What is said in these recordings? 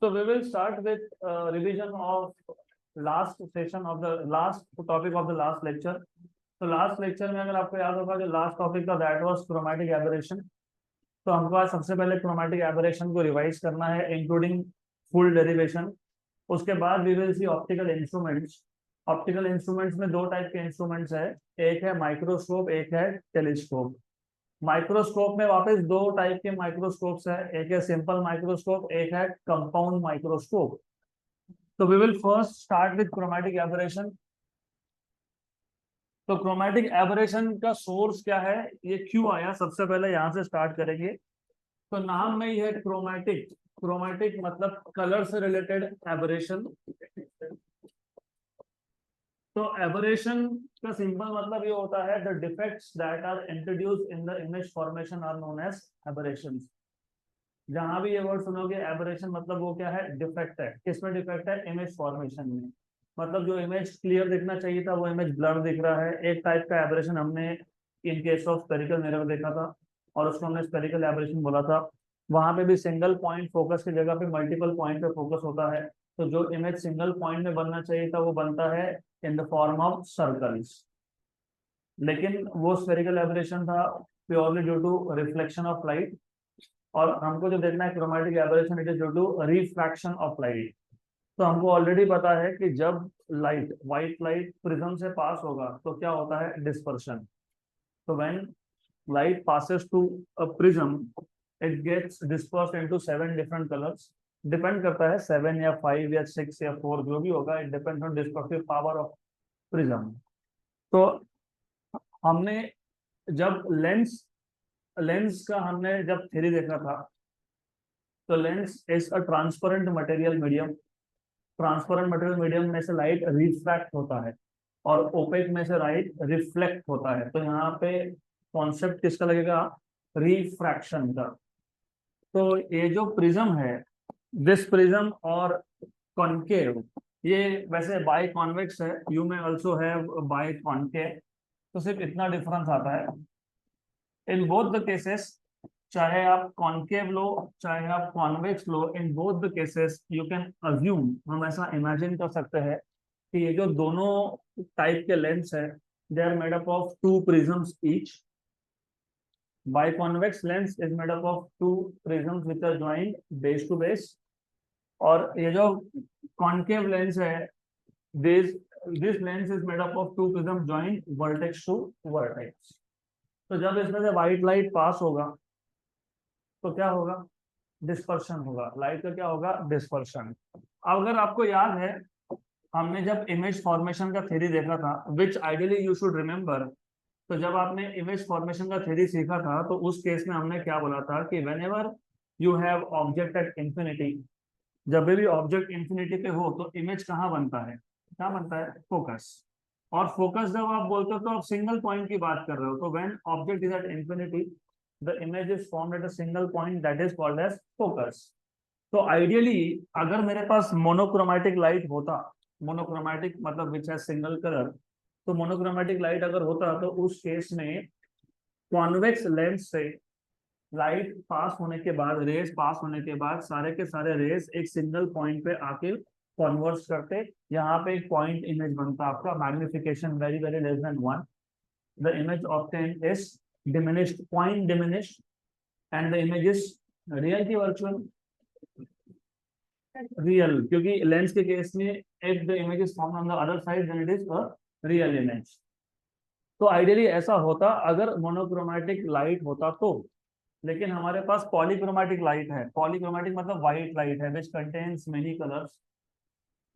So we will start with revision of last session of the last topic of the last lecture. तो last lecture में अगर आपको याद होगा जो लास्ट टॉपिक था दैट वाज क्रोमैटिक एबरेशन। तो हमको आज सबसे पहले क्रोमैटिक एबरेशन को रिवाइज करना है इंक्लूडिंग फुल डेरिवेशन। उसके बाद we will see optical instruments. Optical instruments में दो टाइप के इंस्ट्रूमेंट्स है, एक है माइक्रोस्कोप, एक है टेलीस्कोप। माइक्रोस्कोप में वापस दो टाइप के माइक्रोस्कोप्स है, एक है सिंपल माइक्रोस्कोप, एक है कंपाउंड माइक्रोस्कोप। तो we will first start with chromatic aberration. तो क्रोमैटिक एबरेशन का सोर्स क्या है, ये क्यों आया, सबसे पहले यहाँ से स्टार्ट करेंगे। तो नाम में ही है क्रोमैटिक। क्रोमैटिक मतलब कलर से रिलेटेड एबरेशन। तो एबरेशन का सिंपल मतलब ये होता है the defects that are introduced in the image formation are known as aberrations. जहां भी ये वर्ड सुनोगे एबरेशन मतलब वो क्या है, डिफेक्ट है। किसमें डिफेक्ट है, इमेज फॉर्मेशन में। मतलब जो इमेज क्लियर दिखना चाहिए था वो इमेज ब्लर दिख रहा है। एक टाइप का एबरेशन हमने in case of spherical mirror देखा था और उसको हमने स्फेरिकल एबरेशन बोला था। वहां पे भी सिंगल पॉइंट फोकस की जगह पे मल्टीपल पॉइंट पे फोकस होता है। तो जो इमेज सिंगल पॉइंट में बनना चाहिए था वो बनता है in the form of circles. लेकिन वो स्फेरिकल एबरेशन था purely due to reflection of light. और हमको जो देखना है chromatic aberration, it is due to refraction of light. तो हमको ऑलरेडी पता है कि जब लाइट, व्हाइट लाइट प्रिज्म से पास होगा तो क्या होता है, डिस्पर्शन। तो when light passes to a prism it gets dispersed into 7 different colours. Depend करता है 7 या 5 या 6 या 4 जो भी होगा, it depends on dispersive power of prism. तो हमने जब लेंस लेंस का हमने जब थ्योरी देखा था, तो lens is a transparent material medium. Transparent material medium में से लाइट रिफ्रैक्ट होता है और ओपेक में से लाइट रिफ्लेक्ट होता है। तो यहाँ पे कॉन्सेप्ट किसका लगेगा, रिफ्रैक्शन का। तो ये जो प्रिज्म है, दिस प्रिज्म और कॉनकेव, ये वैसे बाय कॉन्वेक्स है, यू में ऑल्सो है बाय कॉनकेव। तो सिर्फ इतना डिफरेंस आता है इन बोथ द केसेस। चाहे आप कॉनकेव लो चाहे आप convex low, in both the cases you can assume, हम ऐसा इमेजिन कर सकते हैं कि ये जो दोनों टाइप के लेंस है they are made up of 2 prisms each. Biconvex lens is made up of 2 prisms which are joined base to base. और ये जो कॉनकेव लेंस है, this this lens is made up of 2 prism joined vertex to vertex. तो जब इसमें से white light pass होगा तो क्या होगा, डिस्पर्शन होगा। लाइट का क्या होगा, डिस्पर्शन। अगर आपको याद है, हमने जब इमेज फॉर्मेशन का थ्योरी देखा था, विच आइडियली यू शुड रिमेम्बर। तो जब आपने इमेज फॉर्मेशन का थ्योरी सीखा था तो उस केस में हमने क्या बोला था कि when ever you have object at infinity, जब भी ऑब्जेक्ट इंफिनिटी पे हो तो इमेज कहाँ बनता है, क्या बनता है, फोकस। और फोकस जब आप बोलते हो तो आप सिंगल पॉइंट की बात कर रहे हो। तो when object is at infinity the image is formed at a single point that is called as focus. तो आइडियली अगर मेरे पास मोनोक्रोमैटिक लाइट होता, मोनोक्रोमैटिक मतलब विच है सिंगल कलर, तो मोनोक्रोमैटिक लाइट अगर होता तो उस केस में कॉन्वेक्स लेंस से लाइट पास होने के बाद, रेस पास होने के बाद सारे के सारे रेस एक सिंगल पॉइंट पे आके कॉन्वर्स करते। यहाँ पे एक पॉइंट इमेज बनता आपका, magnification very very less than 1, the image obtained is diminished, point diminished, and the image is real की वर्चुअल, रियल। क्योंकि लेंस के केस में if the image is formed on the other side then it is a real image. तो ideally ऐसा होता अगर monochromatic light होता तो। लेकिन हमारे पास पॉलीक्रोमैटिक लाइट है। पॉलीक्रोमैटिक मतलब व्हाइट लाइट है विच कंटेन्स मेनी कलर्स।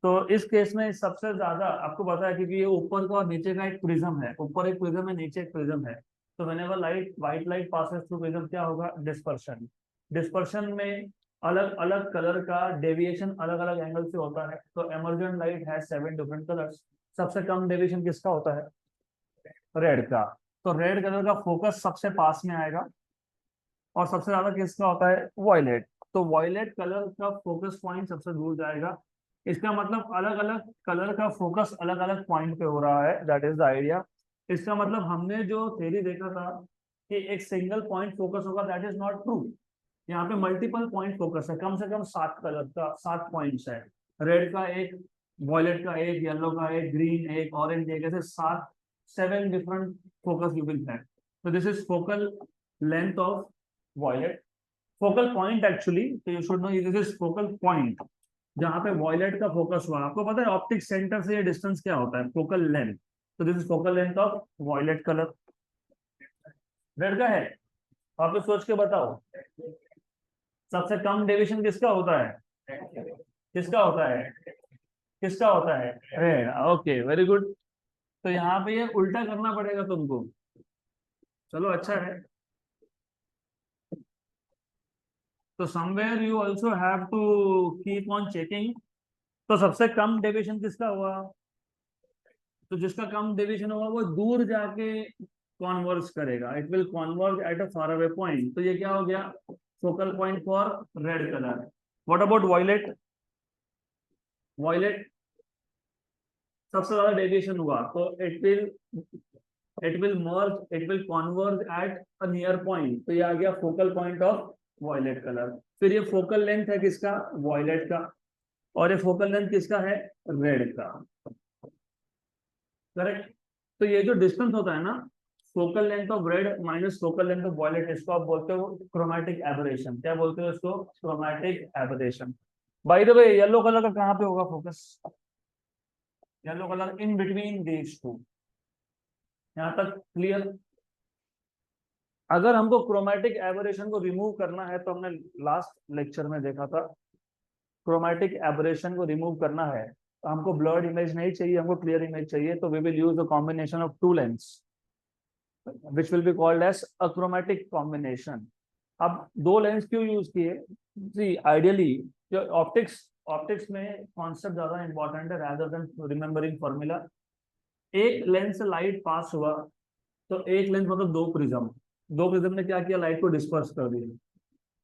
तो इस केस में सबसे ज्यादा आपको पता है क्योंकि ये ऊपर का और नीचे का एक प्रिज्म है, ऊपर एक प्रिज्म है नीचे एक प्रिज्म है। तो whenever light, white light passes through prism, क्या होगा, डिस्पर्शन। डिस्पर्शन में अलग अलग कलर का डेविएशन अलग अलग एंगल से होता है। तो एमर्जेंट लाइट है 7 डिफरेंट कलर्स। सबसे कम डेविएशन किसका होता है, रेड का। तो रेड कलर का फोकस सबसे पास में आएगा और सबसे ज्यादा किसका होता है, वॉयलेट। तो वॉयलेट कलर का फोकस पॉइंट सबसे दूर जाएगा। इसका मतलब अलग अलग कलर का फोकस अलग अलग पॉइंट पे हो रहा है, दैट इज द आइडिया। इसका मतलब हमने जो थ्योरी देखा था कि एक सिंगल पॉइंट फोकस होगा, दैट इज नॉट ट्रू। यहाँ पे मल्टीपल पॉइंट फोकस है, कम से कम 7 कलर का 7 पॉइंट्स है, रेड का एक, वॉयलेट का एक, येलो का एक, ग्रीन एक, ऑरेंज एक, ऐसे 7 different focus you will have. तो this is focal length of violet, focal point actually, तो you should know this is focal point जहाँ पे वॉयलेट का फोकस हुआ। आपको पता है ऑप्टिक सेंटर से ये डिस्टेंस क्या होता है, फोकल लेंथ। तो this is focal length of violet colour. Red का है, आप तो सोच के बताओ सबसे कम डेविएशन किसका होता है, किसका होता है, किसका होता है, रेड। Okay very good. तो यहाँ पे ये उल्टा करना पड़ेगा तुमको, चलो अच्छा है। तो somewhere you also have to keep on checking. तो सबसे कम डेविएशन किसका हुआ, तो जिसका कम डेविएशन होगा वो दूर जाके कॉन्वर्ज करेगा, it will converge at a far away point. तो ये क्या हो गया, focal point for red colour. What about violet, violet सबसे ज्यादा डेविएशन हुआ तो it will converge at a near point. तो ये आ गया focal point of violet colour. फिर ये फोकल लेंथ है किसका, वॉयलेट का, और ये फोकल लेंथ किसका है, रेड का। करेक्ट। तो ये जो डिस्टेंस होता है ना, focal length of red minus focal length of violet, इसको आप बोलते हो क्रोमैटिक एबरेशन। क्या बोलते हो इसको, chromatic aberration. Bye the way yellow colour का कहाँ पे होगा focus, yellow colour in between these two. यहाँ तक क्लियर। अगर हमको क्रोमैटिक एबरेशन को रिमूव करना है, तो हमने लास्ट लेक्चर में देखा था, क्रोमैटिक एबरेशन को रिमूव करना है तो हमको ब्लर्ड इमेज नहीं चाहिए, हमको क्लियर इमेज चाहिए। तो we will use a combination of two lens which will be called as achromatic combination. अब दो लेंस क्यों यूज किए, जी आइडियली जो ऑप्टिक्स ऑप्टिक्स में कॉन्सेप्ट ज्यादा इंपॉर्टेंट है रादर देन रिमेम्बरिंग फॉर्मूला। एक लेंस से लाइट पास हुआ, तो एक लेंस मतलब दो प्रिज्म, दो प्रिज्म ने क्या किया, लाइट को डिस्पर्स कर दिया,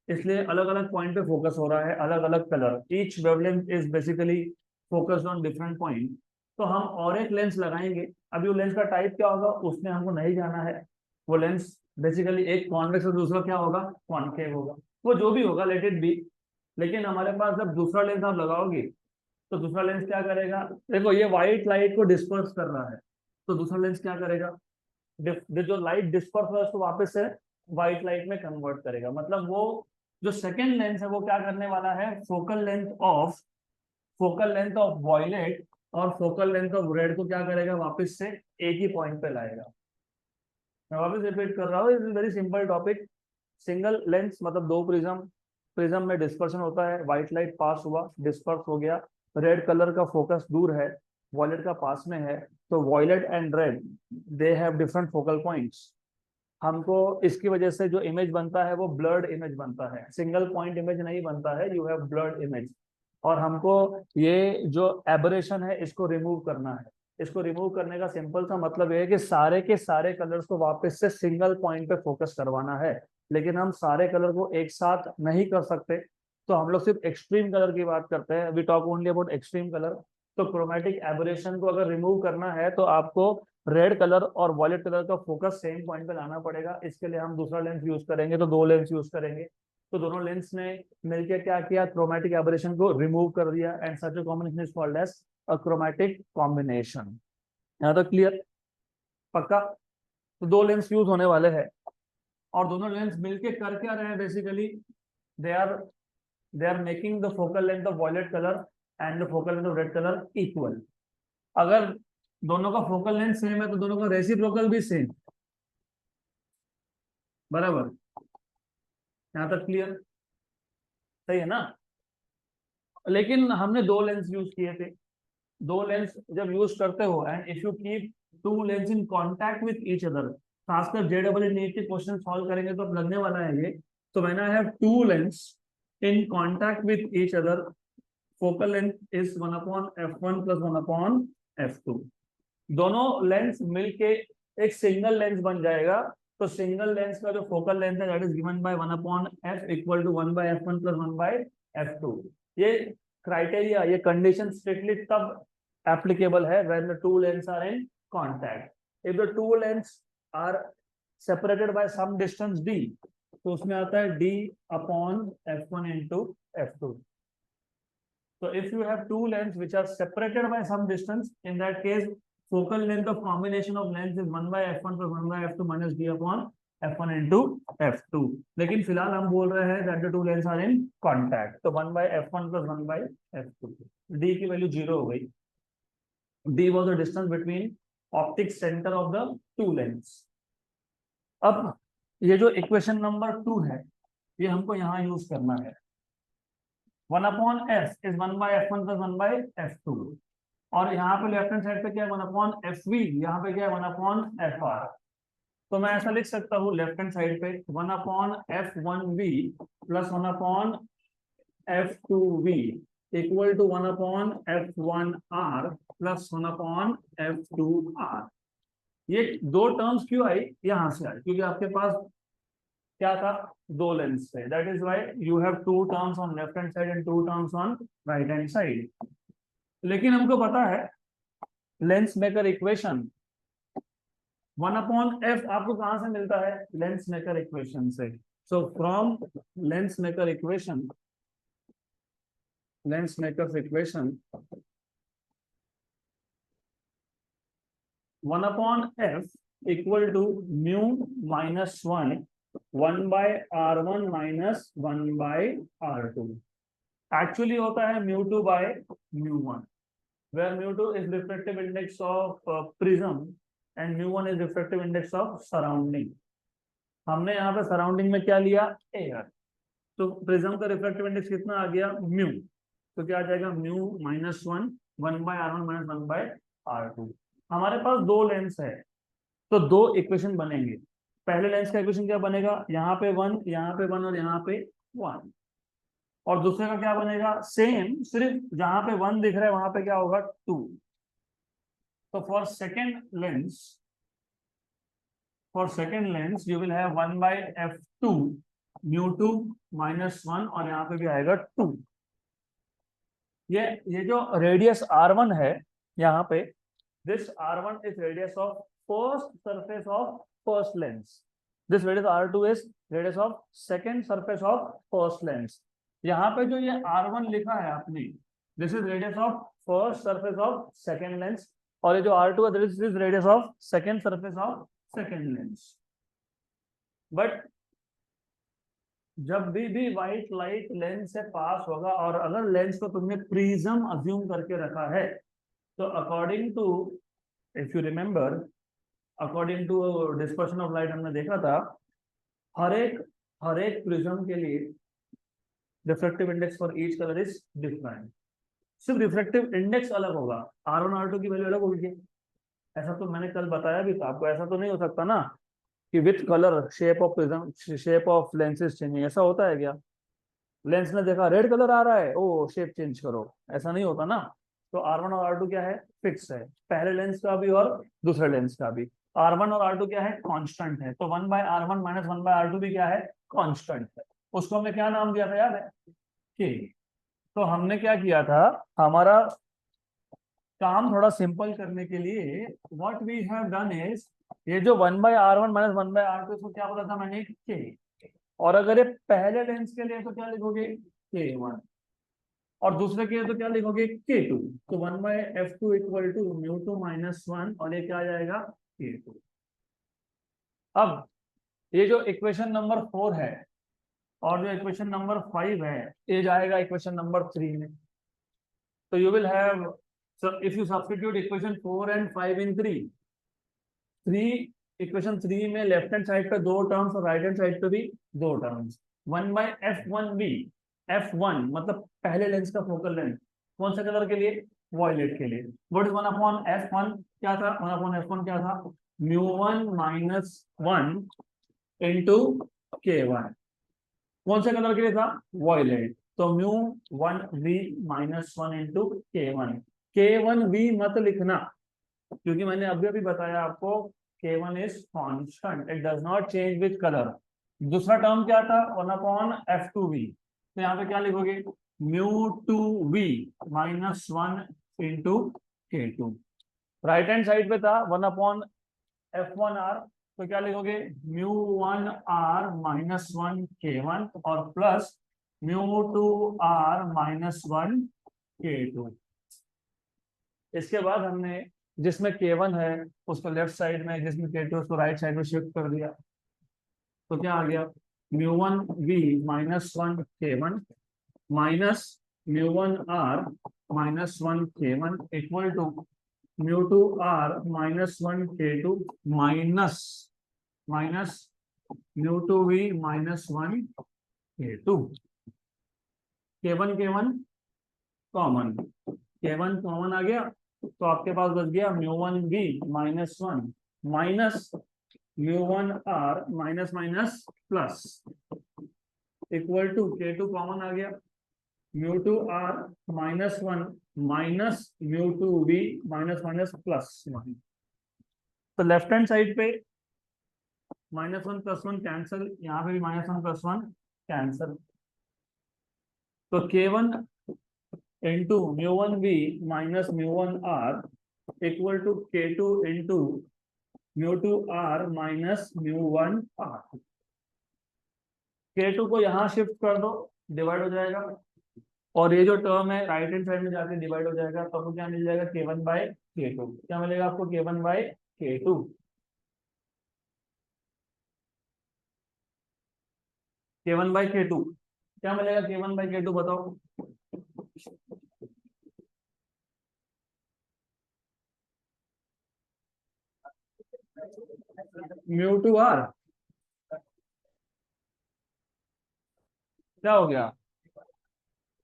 इसलिए अलग अलग पॉइंट पे फोकस हो रहा है, अलग अलग colour, each wavelength is basically focused on different point. तो हम और एक लेंस लगाएंगे। अभी वो लेंस का टाइप क्या होगा उसमें हमको नहीं जाना है, वो लेंस बेसिकली एक कॉन्वेक्स और दूसरा क्या होगा, कॉनकेव होगा, वो जो भी होगा लेट इट बी। लेकिन हमारे पास जब दूसरा लेंस आप लगाओगे, तो दूसरा लेंस क्या करेगा, देखो ये व्हाइट लाइट को डिस्पर्स कर रहा है, तो दूसरा लेंस क्या करेगा, जो लाइट डिस्पर्स हुआ उसको वापस से व्हाइट लाइट में कन्वर्ट करेगा। मतलब वो जो सेकेंड लेंस है वो क्या करने वाला है, फोकल लेंथ ऑफ वॉयलेट और फोकल लेंथ ऑफ रेड को क्या करेगा, वापस से एक ही पॉइंट पे लाएगा। मैं वापस रिपीट कर रहा हूँ, it is very simple topic. Single lens मतलब दो प्रिज्म, प्रिज्म में डिस्पर्शन होता है, व्हाइट लाइट पास हुआ, डिस्पर्स हो गया, रेड कलर का फोकस दूर है, वॉयलेट का पास में है, तो violet and red they have different focal points. हमको इसकी वजह से जो इमेज बनता है वो ब्लर्ड इमेज बनता है, सिंगल पॉइंट इमेज नहीं बनता है, यू हैव ब्लर्ड इमेज। और हमको ये जो एबरेशन है इसको रिमूव करना है। इसको रिमूव करने का सिंपल सा मतलब ये है कि सारे के सारे कलर्स को वापस से सिंगल पॉइंट पे फोकस करवाना है, लेकिन हम सारे कलर को एक साथ नहीं कर सकते। तो हम लोग सिर्फ एक्सट्रीम कलर की बात करते हैं, we talk only about extreme colour. तो क्रोमैटिक एबरेशन को अगर रिमूव करना है तो आपको रेड कलर और वॉयलेट कलर का फोकस सेम पॉइंट पे लाना पड़ेगा। इसके लिए हम दूसरा लेंस यूज करेंगे, तो दो लेंस यूज करेंगे। तो दोनों लेंस ने मिलकर क्या किया, क्रोमैटिक एबरेशन को रिमूव कर दिया, and such a combination is called as a chromatic combination. यहाँ तक क्लियर, पक्का। तो दो लेंस यूज होने वाले हैं, और दोनों लेंस मिलके कर क्या रहे हैं, basically they are they are making the focal length of violet colour and the focal length of red colour equal. अगर दोनों का फोकल लेंथ सेम है तो दोनों का रेसिप्रोकल भी सेम, बराबर। यहाँ तक क्लियर, सही है ना। लेकिन हमने दो लेंस यूज किए थे। दो लेंस जब यूज करते हो and if you keep two lens in contact with each other, खासकर जेडबल नीट के क्वेश्चन सॉल्व करेंगे तो अब लगने वाला है ये। तो when I have two lens in contact with each other, focal length is 1/f1 plus 1/f2। दोनों लेंस मिलके एक सिंगल लेंस बन जाएगा। तो सिंगल लेंस का जो फोकल लेंथ है that is given by 1/f equal to 1/f1 plus 1/f2। ये क्राइटेरिया, ये कंडीशन स्ट्रिक्टली तब एप्लीकेबल है when the two lens are in contact. If the two lens are separated by some distance d, तो उसमें आता है d upon f1 into f2. So if you have two lengths which are separated by some distance, in that case, focal length of combination of lengths is 1 by f1 plus 1 by f2 minus d upon f1 into f2. लेकिन फिलहाल हम बोल रहे हैं that the two lengths are in contact. तो 1 by f1 plus 1 by f2. d की value 0 हो गई. d was the distance between optic center of the two lengths. अब ये जो इक्वेशन नंबर 2 है, ये हमको यहाँ यूज करना है. 1 upon f is 1 by f1 plus 1 by f2. और यहाँ पे लेफ्ट हैंड साइड पे क्या है 1 अपॉन fv, यहाँ पे क्या है 1 अपॉन fr. तो मैं ऐसा लिख सकता हूँ लेफ्ट हैंड साइड पे 1 upon f1v plus 1 upon f2v equal to 1 upon f1r plus 1 upon f2r. ये दो टर्म्स क्यों आई, यहाँ से आई क्योंकि आपके पास क्या था, दो लेंस थे. That is why you have two terms on left hand side and two terms on right hand side. लेकिन हमको पता है lens maker equation 1 upon f आपको कहां से मिलता है, लेंस मेकर इक्वेशन से. So from lens maker equation 1 upon f equal to mu minus 1 by r1 minus 1 by r2. Actually होता है mu2 by mu1, where mu2 is refractive index of prism and mu1 is refractive index of surrounding. हमने यहाँ पे surrounding में क्या लिया, air. तो prism का रिफ्रैक्टिव इंडेक्स कितना आ गया, म्यू. तो क्या आ जाएगा mu minus 1 by r1 minus 1 by r2. हमारे पास दो लेंस है तो दो इक्वेशन बनेंगे. पहले लेंस का इक्वेशन क्या बनेगा, यहाँ पे 1, यहाँ पे 1 और यहाँ पे 1. और दूसरे का क्या बनेगा, सेम, सिर्फ जहां पे 1 दिख रहा है वहां पे क्या होगा 2. तो for second lens you will have 1 by f2 mu2 minus 1 और यहाँ पे भी आएगा 2. ये जो रेडियस r1 है यहाँ पे, this r1 is radius of first surface of first lens. This radius r2 is radius of second surface of first lens. यहाँ पे जो ये r1 लिखा है आपने, this is radius of first surface of second lens. और ये जो r2 है, this is radius of second surface of second lens. But जब भी व्हाइट लाइट लेंस से पास होगा और अगर लेंस को तुमने प्रिज्म अज्यूम करके रखा है, तो according to, if you remember, according to dispersion of light हमने देखा था, हर एक प्रिज्म के लिए refractive index for each colour is different. सिर्फ रिफ्रैक्टिव इंडेक्स अलग होगा, r1 r2 की वैल्यू अलग होगी. ऐसा तो मैंने कल बताया भी था आपको. ऐसा तो नहीं हो सकता ना कि with colour shape of prism, shape of lenses changing. ऐसा होता है क्या, लेंस ने देखा रेड कलर आ रहा है, ओ शेप चेंज करो, ऐसा नहीं होता ना. तो r1 और r2 क्या है, फिक्स है, पहले लेंस का भी और दूसरे लेंस का भी. r1 और r2 क्या है, कांस्टेंट है. तो 1 by r1 minus 1 by r2 भी क्या है, कांस्टेंट है. उसको हमने क्या नाम दिया था, याद है, k. तो हमने क्या किया था, हमारा काम थोड़ा सिंपल करने के लिए what we have done is, ये जो 1 by r1 minus 1 by r2, इसको क्या बोला था मैंने, k. और अगर ये पहले लेंस के लिए तो क्या लिखोगे, k1, और दूसरे के लिए तो क्या लिखोगे, k2. तो 1 by f2 equal to mu2 minus 1 और ये क्या आ जाएगा, k2. अब ये जो इक्वेशन नंबर 4 है और जो इक्वेशन नंबर 5 है, ये जाएगा इक्वेशन नंबर 3 में. तो you will have, if you substitute equation 4 and 5 in 3, equation 3 में लेफ्ट हैंड साइड पे दो टर्म्स और राइट हैंड साइड पे भी दो टर्म्स. 1 by f1v, f1 मतलब पहले लेंस का फोकल लेंथ, कौन से कलर के लिए, वॉयलेट के लिए. व्हाट इज 1 अपॉन f1 क्या था, 1 अपॉन f1 क्या था, mu1 minus 1 into k1. कौन से कलर के लिए था, वॉयलेट. तो mu1v minus 1 into k1. k1v मत लिखना क्योंकि मैंने अभी बताया आपको, k1 is constant, it does not change with color. दूसरा टर्म क्या था, 1 upon f2v. तो यहाँ पे क्या लिखोगे, mu2v minus 1 into k2. Right hand side पे था 1 upon f1r तो क्या लिखोगे, mu one are minus one k one और plus mu two are minus one k two. इसके बाद हमने जिसमें के वन है उसको लेफ्ट साइड में, जिसमें के टू उसको राइट साइड में शिफ्ट कर दिया। तो क्या आ गया, mu one we minus one k one minus mu one are minus one k one equal to mu two are minus one k two minus minus mu two we minus one k two. K one common, k one common आ गया तो आपके पास बच गया mu one we minus one minus mu one are minus minus plus equal to k two common आ गया mu two are minus one minus mu two we minus minus plus one. तो लेफ्ट हैंड साइड पे minus one plus one cancel, यहाँ पे भी minus one plus one cancel. तो k one into mu one we minus mu one R equal to k two into mu two are minus mu one R. K two को यहाँ shift कर दो, divide हो जाएगा और ये जो टर्म है राइट हैंड साइड में जाके डिवाइड हो जाएगा। तो आपको क्या मिल जाएगा, के वन बाय के टू। क्या मिलेगा आपको, के वन बाय के टू। के वन बाय के टू क्या मिलेगा, के वन बाय के टू बताओ। म्यू टू आर क्या हो गया,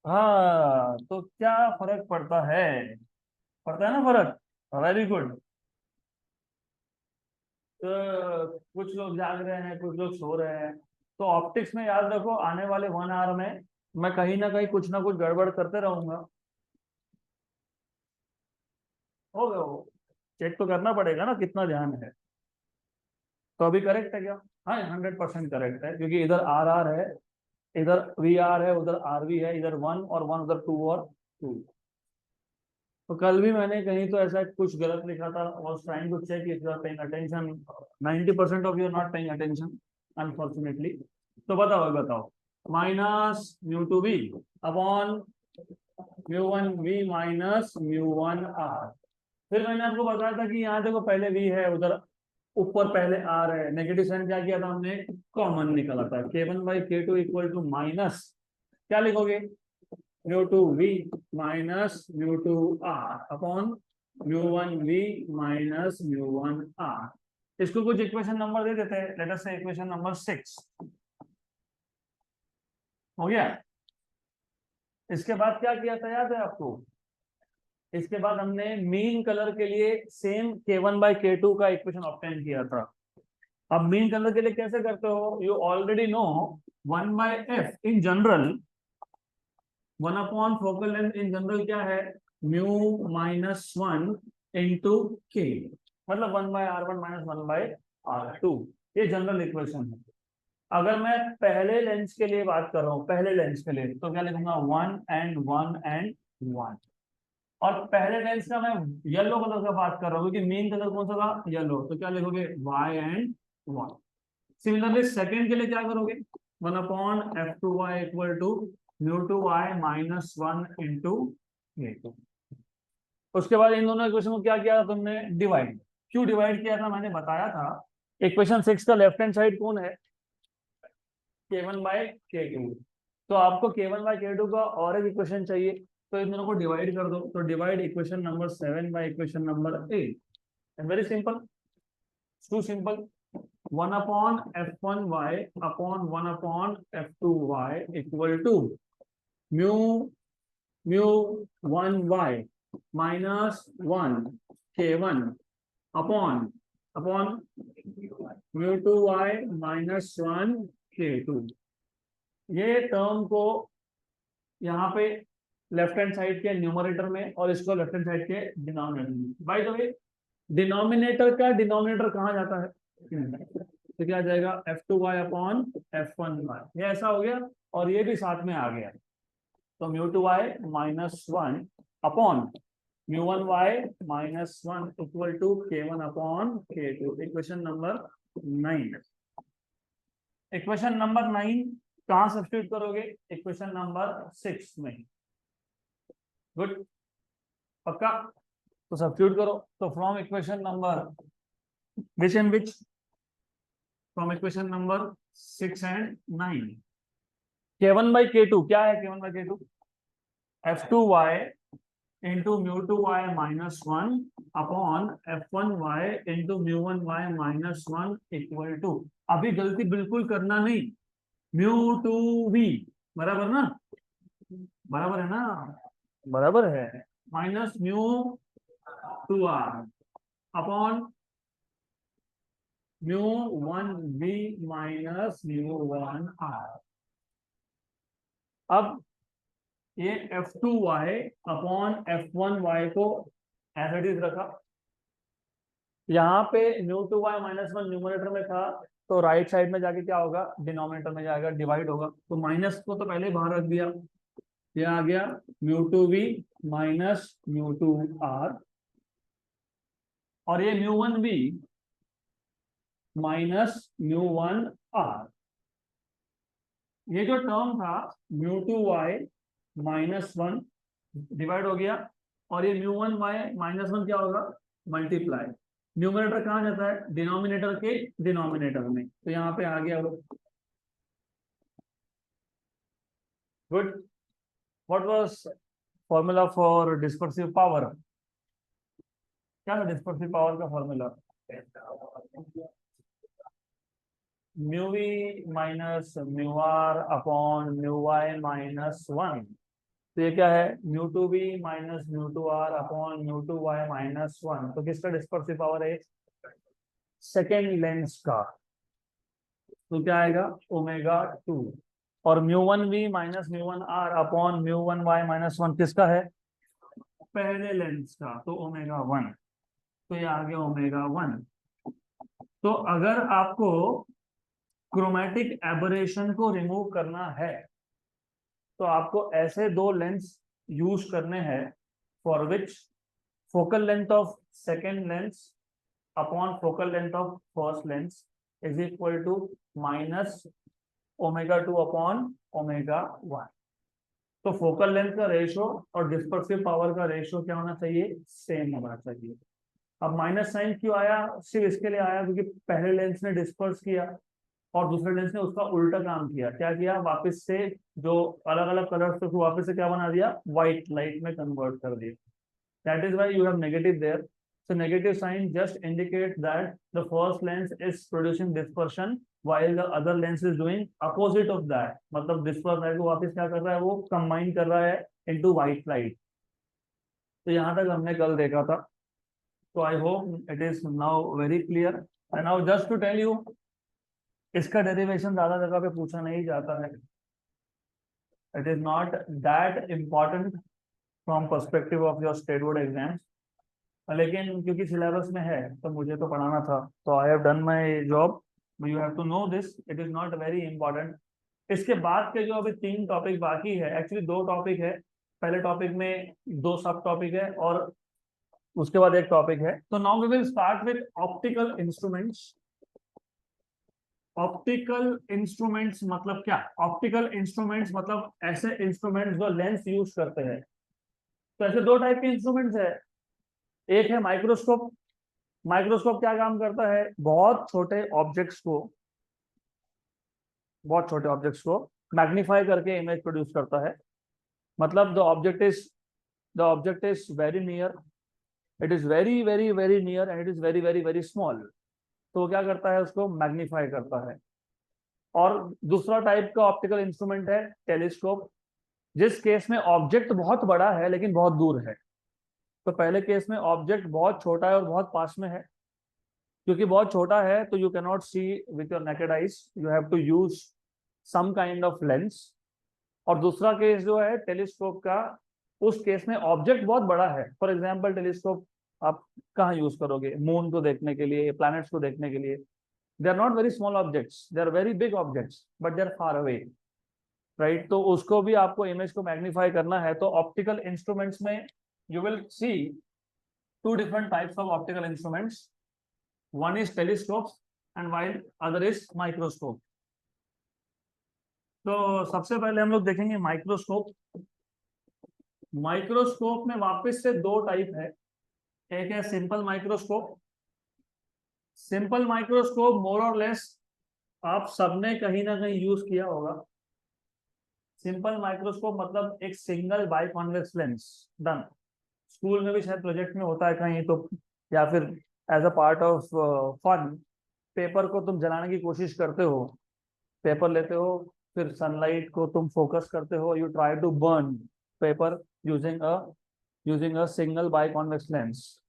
हाँ तो क्या फर्क पड़ता है, पड़ता है ना फर्क, वेरी गुड। तो कुछ लोग जाग रहे हैं, कुछ लोग सो रहे हैं। तो ऑप्टिक्स में याद रखो आने वाले 1 आवर में मैं कहीं ना कुछ गड़बड़ करते रहूंगा। हो गया, वो चेक तो करना पड़ेगा ना कितना ध्यान है। तो अभी करेक्ट है क्या, हाँ 100% करेक्ट है, क्योंकि इधर आर आर है, इधर वी आर है, उधर आर वी है, इधर वन और वन, उधर टू और टू। तो कल भी मैंने कहीं तो ऐसा कुछ गलत लिखा था, was trying to check if you are paying attention, 90% of you are not paying attention unfortunately। तो बताओ बताओ, minus mu two v upon mu one we minus mu one r. फिर मैंने आपको बताया था कि यहाँ देखो पहले वी है, उधर ऊपर पहले आर है, नेगेटिव साइन क्या किया था हमने, कॉमन निकाला था। K one by k two equal to minus क्या लिखोगे, mu two we minus mu two are upon mu one we minus mu one r. इसको कुछ इक्वेशन नंबर दे देते हैं, लेट अस से इक्वेशन नंबर 6 हो गया। इसके बाद क्या किया था याद है आपको, इसके बाद हमने मीन कलर के लिए सेम के वन बाई के टू का इक्वेशन ऑब्टेन किया था। अब मीन कलर के लिए कैसे करते हो, you already know 1 by f in general, 1 upon focal length in general क्या है, mu minus one into k, मतलब 1 by r one minus 1 by r two. ये जनरल इक्वेशन है। अगर मैं पहले लेंस के लिए बात कर रहा हूँ, पहले लेंस के लिए तो क्या लिखूंगा, 1 एंड 1 एंड 1। और पहले लेंस का मैं येलो कलर का बात कर रहा हूँ क्योंकि मेन कलर कौन सा था, येलो, तो क्या लिखोगे, y एंड 1। सिमिलरली सेकंड के लिए क्या करोगे, 1 upon f two y equal to mu two Y minus one into a two. उसके बाद इन दोनों इक्वेशन को क्या किया था तुमने, डिवाइड। क्यों डिवाइड किया था, मैंने बताया था इक्वेशन 6 का लेफ्ट हैंड साइड कौन है, k1 बाय k2। तो आपको k1 बाय k2 का और एक इक्वेशन चाहिए, तो इन दोनों को डिवाइड कर दो। तो divide equation number 7 by equation number 8। Very simple, too simple. 1 upon f1 y upon 1 upon f2 y equal to mu mu 1 y minus 1 k1 upon upon mu 2 y minus 1 k2। ये term को यहाँ पे left hand side के numerator में और इसको left hand side के denominator में। बाय द वे डिनोमिनेटर का डिनोमिनेटर कहाँ जाता है, तो क्या आ जाएगा, f2y अपॉन f1y। ये ऐसा हो गया और ये भी साथ में आ गया, तो mu two Y minus one upon mu one Y minus one equal to k1 upon k2। Equation number 9। Equation number 9 कहाँ सब्स्टिट्यूट करोगे? इक्वेशन नंबर 6 में। गुड, पक्का? तो सब्स्टिट्यूट करो। तो from equation number which and which, from equation number 6 and 9, k1 by k2 क्या है? k1 by k2 f2y into mu two Y minus one upon f1y into mu one Y minus one equal to, अभी गलती बिल्कुल करना नहीं, mu two we, बराबर ना? बराबर है ना? बराबर है, minus mu two are upon mu one we minus mu one R. अब ये f2y अपॉन f1y को एज इट इज रखा, यहाँ पे mu two Y minus one numerator में था, तो राइट साइड में जाके क्या होगा? डिनोमिनेटर में जाएगा, डिवाइड होगा, तो माइनस को तो पहले बाहर रख दिया, ये आ गया mu two we minus mu two R, और ये mu one we minus mu one R. ये जो टर्म था mu two Y minus one divide हो गया, और ये mu one Y minus one क्या होगा? मल्टीप्लाई। न्यूमरेटर कहाँ जाता है? डिनोमिनेटर के डिनोमिनेटर में, तो यहाँ पे आ गया। Good, what was formula for dispersive power? क्या था डिस्पर्सिव पावर का formula? Mu v minus mu R upon mu y minus one. तो ये क्या है? Mu two b minus mu two are upon mu two Y minus one. तो किसका dispersive power है? सेकेंड लेंस का, तो क्या आएगा? Omega two. और mu one we minus mu one R upon mu one Y minus one किसका है? पहले लेंस का, तो ओमेगा वन। तो ये आ गया ओमेगा वन। तो अगर आपको क्रोमैटिक एबरेशन को रिमूव करना है, तो आपको ऐसे दो लेंस यूज करने हैं, for which focal length of second lens upon focal length of first lens is equal to minus omega two upon omega one. तो फोकल लेंथ का रेशियो और डिस्पर्सिव पावर का रेशियो क्या होना चाहिए? सेम होना चाहिए। अब माइनस साइन क्यों आया? सिर्फ इसके लिए आया क्योंकि पहले लेंस ने डिस्पर्स किया और दूसरे लेंस ने उसका उल्टा काम किया। क्या किया? वापस से जो अलग अलग कलर्स थे वापस से क्या बना दिया? व्हाइट लाइट में कन्वर्ट कर दिया। That is why you have negative there. So negative sign just indicates that the first lens is producing dispersion while the other lens is doing opposite of that. मतलब disperse light को वापस क्या कर रहा है? वो combine कर रहा है into white light। तो यहाँ तक हमने कल देखा था। तो I hope it is now very clear. And now just to tell you, इसका derivation ज्यादा जगह पे पूछा नहीं जाता है। It is not that important from perspective of your state board exams. लेकिन क्योंकि सिलेबस में है तो मुझे तो पढ़ाना था, तो I have done my job. You have to know this, it is not very important. इसके बाद के जो अभी 3 टॉपिक बाकी है, एक्चुअली 2 टॉपिक है, पहले टॉपिक में 2 सब टॉपिक है और उसके बाद एक टॉपिक है। तो now we will start with optical instruments. Optical instruments मतलब क्या? ऑप्टिकल इंस्ट्रूमेंट्स मतलब ऐसे इंस्ट्रूमेंट्स जो लेंस यूज करते हैं। तो ऐसे 2 टाइप के इंस्ट्रूमेंट्स है। एक है माइक्रोस्कोप। माइक्रोस्कोप क्या काम करता है? बहुत छोटे ऑब्जेक्ट्स को मैग्नीफाई करके इमेज प्रोड्यूस करता है। मतलब the object is very near, it is very very very near and it is very very very small. तो क्या करता है? उसको मैग्नीफाई करता है। और दूसरा टाइप का ऑप्टिकल इंस्ट्रूमेंट है टेलीस्कोप, जिस केस में ऑब्जेक्ट बहुत बड़ा है लेकिन बहुत दूर है। तो पहले केस में ऑब्जेक्ट बहुत छोटा है और बहुत पास में है। क्योंकि बहुत छोटा है तो you can not see with your naked eyes, you have to use some kind of lens. और दूसरा केस जो है टेलीस्कोप का, उस केस में ऑब्जेक्ट बहुत बड़ा है। फॉर एग्जांपल टेलीस्कोप आप कहाँ यूज करोगे? मून को देखने के लिए, प्लैनेट्स को देखने के लिए। They are not very small objects, they are very big objects, but they are far away, right? तो उसको भी आपको इमेज को मैग्नीफाई करना है। तो ऑप्टिकल इंस्ट्रूमेंट्स में you will see 2 different types of optical instruments. One is telescopes and while other is microscope. तो सबसे पहले हम लोग देखेंगे माइक्रोस्कोप। माइक्रोस्कोप में वापस से दो टाइप है, एक है सिंपल माइक्रोस्कोप। सिंपल माइक्रोस्कोप मोर और लेस आप सबने कहीं ना कहीं यूज किया होगा। सिंपल माइक्रोस्कोप मतलब एक single biconvex lens, done. School में भी शायद प्रोजेक्ट में होता है कहीं तो, या फिर as a part of fun paper को तुम जलाने की कोशिश करते हो, पेपर लेते हो, फिर सनलाइट को तुम फोकस करते हो, you try to burn paper using a single biconvex lens,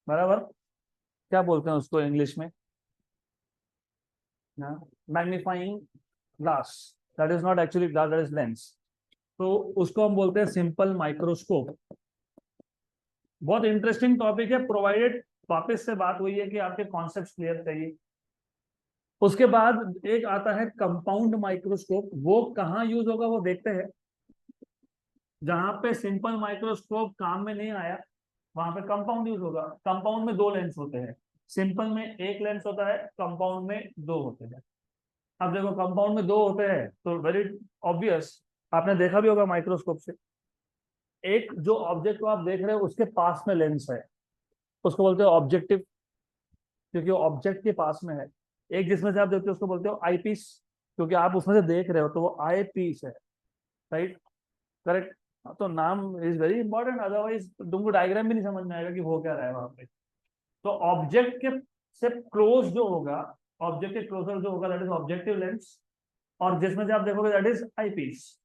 बराबर। क्या बोलते हैं उसको इंग्लिश में? Magnifying glass, that is not actually glass, that is lens. तो उसको हम बोलते हैं सिंपल माइक्रोस्कोप। बहुत इंटरेस्टिंग टॉपिक है, प्रोवाइडेड वापस से बात हुई है कि आपके कॉन्सेप्ट क्लियर चाहिए। उसके बाद एक आता है कंपाउंड माइक्रोस्कोप, वो कहाँ यूज होगा वो देखते हैं। जहां पे सिंपल माइक्रोस्कोप काम में नहीं आया वहां पे कंपाउंड यूज होगा। कंपाउंड में दो लेंस होते हैं, सिंपल में एक लेंस होता है, कंपाउंड में दो होते हैं। अब देखो कंपाउंड में दो होते हैं तो वेरी ऑब्वियस, आपने देखा भी होगा माइक्रोस्कोप से, एक जो ऑब्जेक्ट को आप देख रहे हो उसके पास में लेंस है, उसको बोलते हो ऑब्जेक्टिव, क्योंकि वो ऑब्जेक्ट के पास में है। एक जिसमें से आप देखते हो उसको बोलते हो आई पीस, क्योंकि आप उसमें से देख रहे हो तो वो आई पीस है, राइट, करेक्ट। तो नाम इज वेरी इंपॉर्टेंट, अदरवाइज तुमको डायग्राम भी नहीं समझ में आएगा कि हो क्या रहा है वहां पे। तो ऑब्जेक्ट के से क्लोज जो होगा, ऑब्जेक्ट के क्लोजर जो होगा दैट इज ऑब्जेक्टिव लेंस, और जिसमें से आप देखोगे दैट इज आई पीस,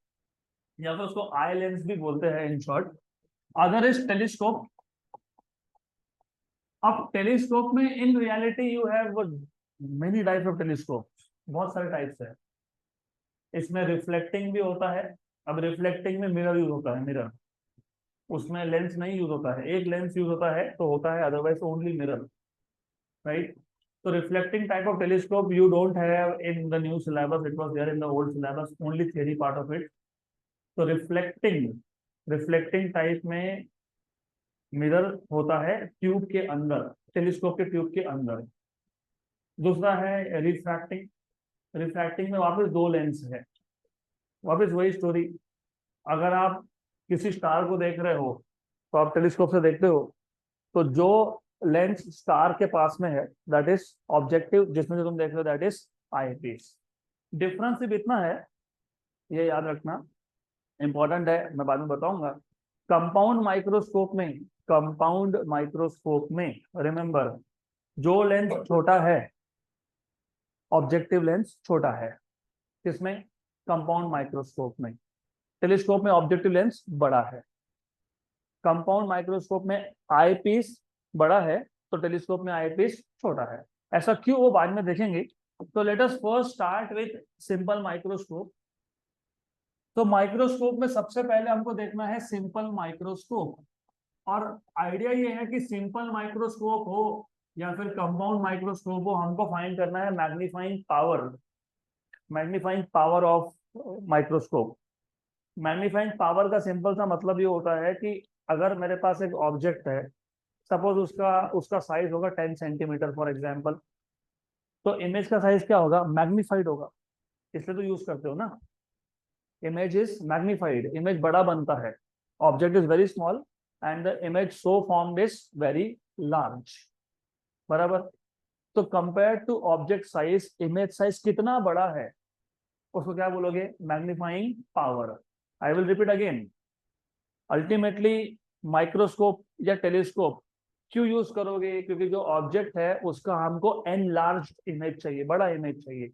या फिर उसको आई लेंस भी बोलते हैं in short. Other is telescope. अब टेलीस्कोप में in reality you have many types of telescope, बहुत सारे टाइप्स है। इसमें रिफ्लेक्टिंग भी होता है। अब रिफ्लेक्टिंग में मिरर यूज होता है, मिरर, उसमें लेंस नहीं यूज होता है, एक लेंस यूज होता है तो होता है, otherwise only mirror, right. So reflecting type of telescope you don't have in the new syllabus, it was there in the old syllabus, only theory part of it. So reflecting type में mirror होता है tube के अंदर, telescope के tube के अंदर। दूसरा है रिफ्रैक्टिंग। रिफ्रैक्टिंग में वापस दो लेंस है, वापस वही स्टोरी। अगर आप किसी स्टार को देख रहे हो तो आप टेलीस्कोप से देखते हो, तो जो लेंस स्टार के पास में है दैट इज ऑब्जेक्टिव, जिसमें जो तुम देख रहे हो that is eyepiece. Difference सिर्फ इतना है, ये याद रखना, इंपॉर्टेंट है, मैं बाद में बताऊंगा। कंपाउंड माइक्रोस्कोप में रिमेंबर, जो लेंस छोटा है, ऑब्जेक्टिव लेंस छोटा है, किसमें? कंपाउंड माइक्रोस्कोप में। टेलीस्कोप में ऑब्जेक्टिव लेंस बड़ा है, कंपाउंड माइक्रोस्कोप में आई पीस बड़ा है, तो टेलीस्कोप में आई पीस छोटा है। ऐसा क्यों वो बाद में देखेंगे। तो let us first start with simple microscope. तो माइक्रोस्कोप में सबसे पहले हमको देखना है सिंपल माइक्रोस्कोप, और आइडिया ये है कि सिंपल माइक्रोस्कोप हो या फिर कंपाउंड माइक्रोस्कोप हो, हमको फाइंड करना है magnifying power of microscope. Magnifying power का सिंपल सा मतलब ये होता है कि अगर मेरे पास एक ऑब्जेक्ट है, सपोज उसका उसका साइज होगा 10 सेंटीमीटर फॉर एग्जाम्पल, तो इमेज का साइज क्या होगा? मैग्नीफाइड होगा, इसलिए तो यूज करते हो ना, इमेज इज मैग्नीफाइड, इमेज बड़ा बनता है, object is very small and the image so formed is very large, बराबर। तो compare to object size, image size कितना बड़ा है उसको क्या बोलोगे? Magnifying power. I will repeat again, ultimately microscope या टेलीस्कोप क्यों यूज करोगे? क्योंकि जो ऑब्जेक्ट है उसका हमको एनलार्ज इमेज चाहिए, बड़ा इमेज चाहिए।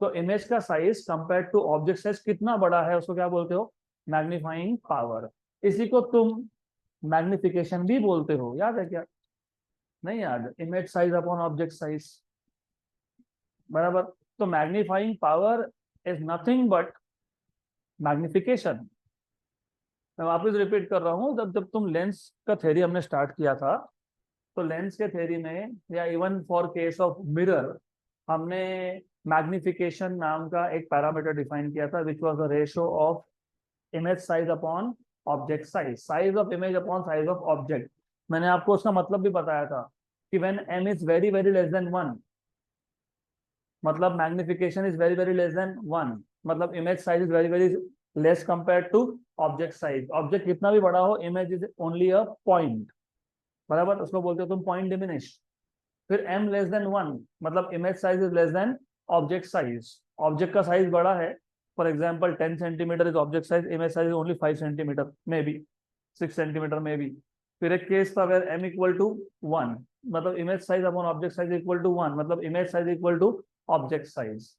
तो इमेज का size compare to object size कितना बड़ा है उसको क्या बोलते हो? Magnifying power. इसी को तुम मैग्निफिकेशन भी बोलते हो, याद है क्या? नहीं याद? Image size upon object size, बराबर। तो magnifying power is nothing but magnification. मैं वापस रिपीट कर रहा हूँ, जब जब तुम लेंस का थ्योरी हमने स्टार्ट किया था, तो लेंस के थ्योरी में या even for case of mirror हमने मैग्निफिकेशन नाम का एक पैरामीटर डिफाइन किया था, which was the ratio of image size upon object size, size of image upon size of object. मैंने आपको उसका मतलब भी बताया था कि when m is very very less than 1, मतलब magnification is very very less than 1, मतलब image size is very very less compare to object size. Object कितना भी बड़ा हो, image is only a point, बराबर, उसको बोलते हो तुम पॉइंट डिमिनिश। फिर m लेस देन 1, मतलब image size is less than object size. Object का साइज बड़ा है, for example 10 centimetre is object size, image size only 5 centimetre may be, 6 centimetre में भी। फिर एक केस था वेर m इक्वल टू 1, मतलब image size upon object size equal to 1, मतलब image size equal to object size.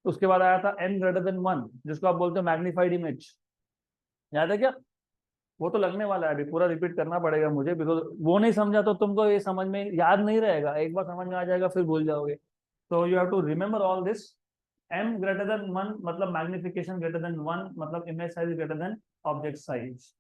उसके बाद आया था n ग्रेटर देन 1, जिसको आप बोलते हो मैग्नीफाइड इमेज। याद है क्या? वो तो लगने वाला है, अभी पूरा रिपीट करना पड़ेगा मुझे, बिकॉज वो नहीं समझा तो तुमको ये समझ में याद नहीं रहेगा, एक बार समझ में आ जाएगा फिर भूल जाओगे। तो you have to remember all this. m greater than 1 मतलब मैग्निफिकेशन ग्रेटर देन 1, मतलब image size greater than object size.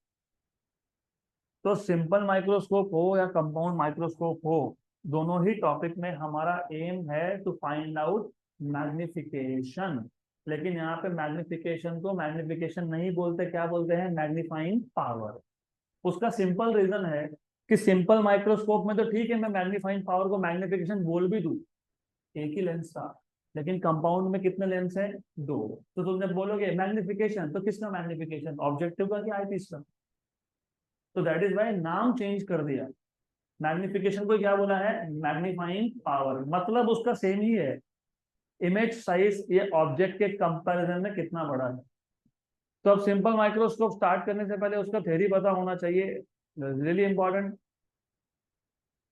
तो सिंपल माइक्रोस्कोप हो या कंपाउंड माइक्रोस्कोप हो, दोनों ही टॉपिक में हमारा एम है टू फाइंड आउट मैग्निफिकेशन। लेकिन यहाँ पे मैग्निफिकेशन को मैग्निफिकेशन नहीं बोलते, क्या बोलते हैं? Magnifying power. उसका सिंपल रीजन है कि सिंपल माइक्रोस्कोप में तो ठीक है, मैं मैग्नीफाइंग पावर को मैग्निफिकेशन बोल भी दूं, एक ही लेंस था, लेकिन कंपाउंड में कितने लेंस हैं? दो। तो तुमने बोलोगे मैग्निफिकेशन, तो किसका मैग्निफिकेशन? ऑब्जेक्टिव का कि आईपीस का? तो दैट इज वाई नाम चेंज कर दिया। मैग्निफिकेशन को क्या बोला है? मैग्नीफाइंग पावर, मतलब उसका सेम ही है, इमेज साइज ये ऑब्जेक्ट के कंपैरिजन में कितना बड़ा है। तो अब सिंपल माइक्रोस्कोप स्टार्ट करने से पहले उसका थ्योरी पता होना चाहिए, रियली इंपॉर्टेंट।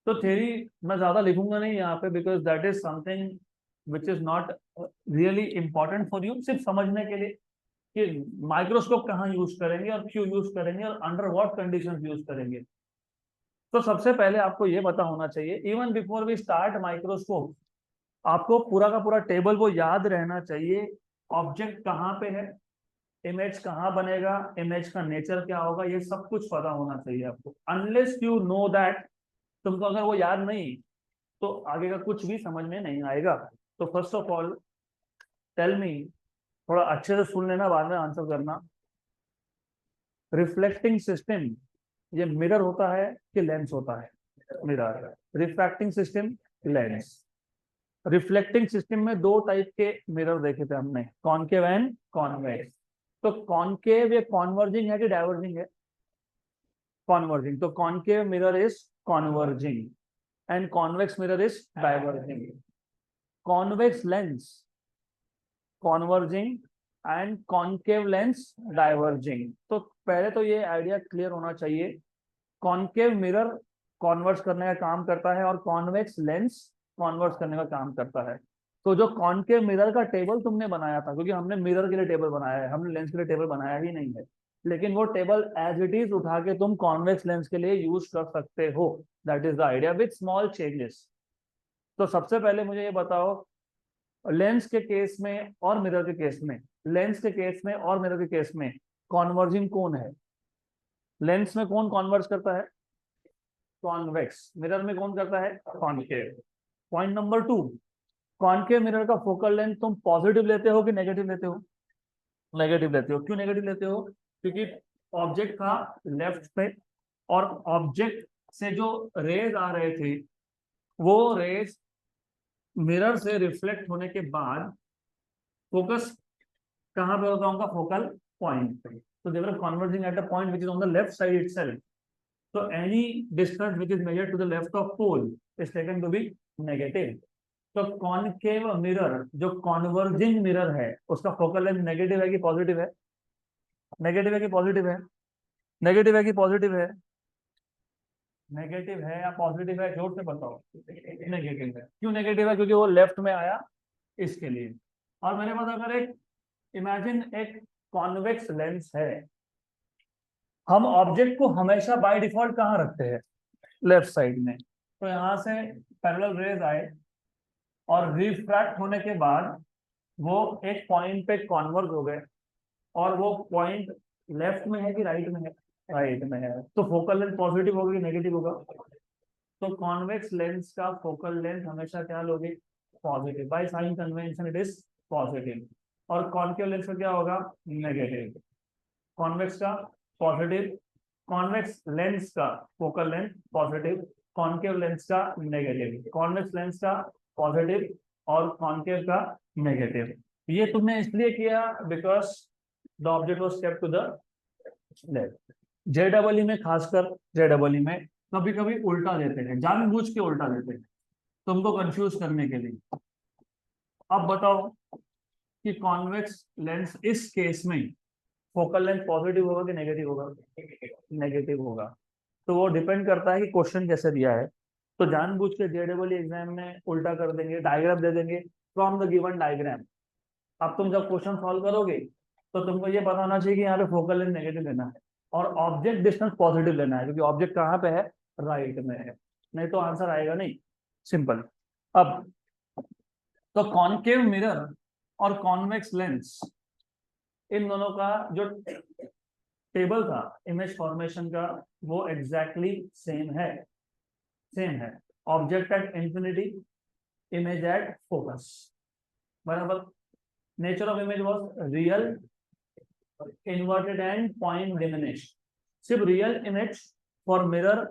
तो थ्योरी मैं ज्यादा लिखूंगा नहीं यहाँ पे, because that is something which is not really important for you, सिर्फ समझने के लिए कि माइक्रोस्कोप कहाँ यूज करेंगे और क्यों यूज करेंगे और अंडर व्हाट कंडीशंस यूज करेंगे। तो सबसे पहले आपको ये पता होना चाहिए, even before we start microscope, आपको पूरा का पूरा टेबल वो याद रहना चाहिए। ऑब्जेक्ट कहाँ पे है, इमेज कहाँ बनेगा, इमेज का नेचर क्या होगा, ये सब कुछ पता होना चाहिए आपको। अनलेस यू नो दैट, तुमको अगर वो याद नहीं, तो आगे का कुछ भी समझ में नहीं आएगा। तो first of all tell me, थोड़ा अच्छे से सुन लेना, बाद में आंसर करना। रिफ्लेक्टिंग सिस्टम ये मिरर होता है कि लेंस होता है? Mirror. Refracting system, lens. Reflecting system में दो टाइप के मिरर देखे थे हमने, कॉनकेव एंड कॉन्वेक्स। तो कॉनकेव ये कॉन्वर्जिंग है कि डाइवर्जिंग है? कॉन्वर्जिंग। तो concave mirror is converging and convex mirror is diverging. Convex lens converging and concave lens diverging. तो पहले तो ये आइडिया क्लियर होना चाहिए, कॉनकेव मिरर कॉन्वर्स करने का काम करता है और कॉन्वेक्स लेंस कॉन्वर्स करने का काम करता है। तो जो कॉनकेव मिरर का टेबल तुमने बनाया था, क्योंकि हमने मिरर के लिए टेबल बनाया है, हमने लेंस के लिए टेबल बनाया ही नहीं है, लेकिन वो टेबल एज इट इज उठा के तुम कॉन्वेक्स लेंस के लिए यूज कर सकते हो। That is the idea with small changes. तो सबसे पहले मुझे ये बताओ, लेंस के केस में और मिरर के केस में, लेंस के केस में और मिरर के केस में कॉन्वर्जिंग कौन है? लेंस में कौन कॉन्वर्ज करता है? कॉन्वेक्स। मिरर में कौन करता है? Concave. Point number 2, concave mirror का फोकल लेंथ तुम पॉजिटिव लेते हो कि नेगेटिव लेते हो? नेगेटिव लेते हो। क्यों नेगेटिव लेते हो? क्योंकि ऑब्जेक्ट था लेफ्ट पे, और ऑब्जेक्ट से जो रेज आ रहे थे, वो रेज मिरर से रिफ्लेक्ट होने के बाद फोकस कहाँ पे होगा? उनका फोकल पॉइंट पे। तो they were converging at a point which is on the left side itself. So any distance which is measured to the left of pole is taken to be negative. तो concave mirror जो converging mirror है, उसका focal length negative है कि positive है? Negative है कि positive है? नेगेटिव है कि पॉजिटिव है? नेगेटिव है या पॉजिटिव है? जोर से बताओ। नेगेटिव है। क्यों नेगेटिव है? क्योंकि वो लेफ्ट में आया, इसके लिए। और मेरे पास अगर एक इमेजिन एक कॉन्वेक्स लेंस है, हम ऑब्जेक्ट को हमेशा बाय डिफॉल्ट कहाँ रखते हैं? लेफ्ट साइड में। तो यहाँ से पैरेलल रेज आए और रिफ्रैक्ट होने के बाद वो एक पॉइंट पे कॉन्वर्ज हो गए, और वो पॉइंट लेफ्ट में है कि राइट में है? राइट में है। तो फोकल लेंथ पॉजिटिव होगा कि नेगेटिव होगा? तो कॉन्वेक्स लेंस का फोकल लेंथ हमेशा क्या लोगे? Positive. By sign convention it is positive. और कॉनकेव लेंस का क्या होगा? नेगेटिव। कॉन्वेक्स का पॉजिटिव, कॉन्वेक्स लेंस का focal length positive, concave lens का नेगेटिव। कॉन्वेक्स लेंस का पॉजिटिव, और कॉन्केव का नेगेटिव। ये तुमने इसलिए किया because the object was kept to the left. J double E में, खासकर जे डबल ई में कभी कभी उल्टा देते हैं, जानबूझ के उल्टा देते हैं तुमको कंफ्यूज करने के लिए। अब बताओ कि कॉन्वेक्स लेंस इस केस में फोकल लेंथ पॉजिटिव होगा कि नेगेटिव होगा? नेगेटिव होगा। तो वो डिपेंड करता है कि क्वेश्चन कैसे दिया है। तो जानबूझ के जेडबल एग्जाम में उल्टा कर देंगे, डायग्राम दे देंगे फ्रॉम द गिवन डायग्राम। अब तुम जब क्वेश्चन सॉल्व करोगे तो तुमको ये पता होना चाहिए कि यहाँ पे फोकल लेंथ नेगेटिव लेना है और ऑब्जेक्ट डिस्टेंस पॉजिटिव लेना है, क्योंकि ऑब्जेक्ट कहाँ पे है? राइट में है, नहीं तो आंसर आएगा नहीं। सिंपल। अब तो कॉनकेव मिरर और कॉन्वेक्स लेंस, इन दोनों का जो टेबल था इमेज फॉर्मेशन का, वो एग्जैक्टली सेम है। Object at infinity, image at focus, बराबर। Nature of image was real, inverted and point diminished. सिर्फ real image for mirror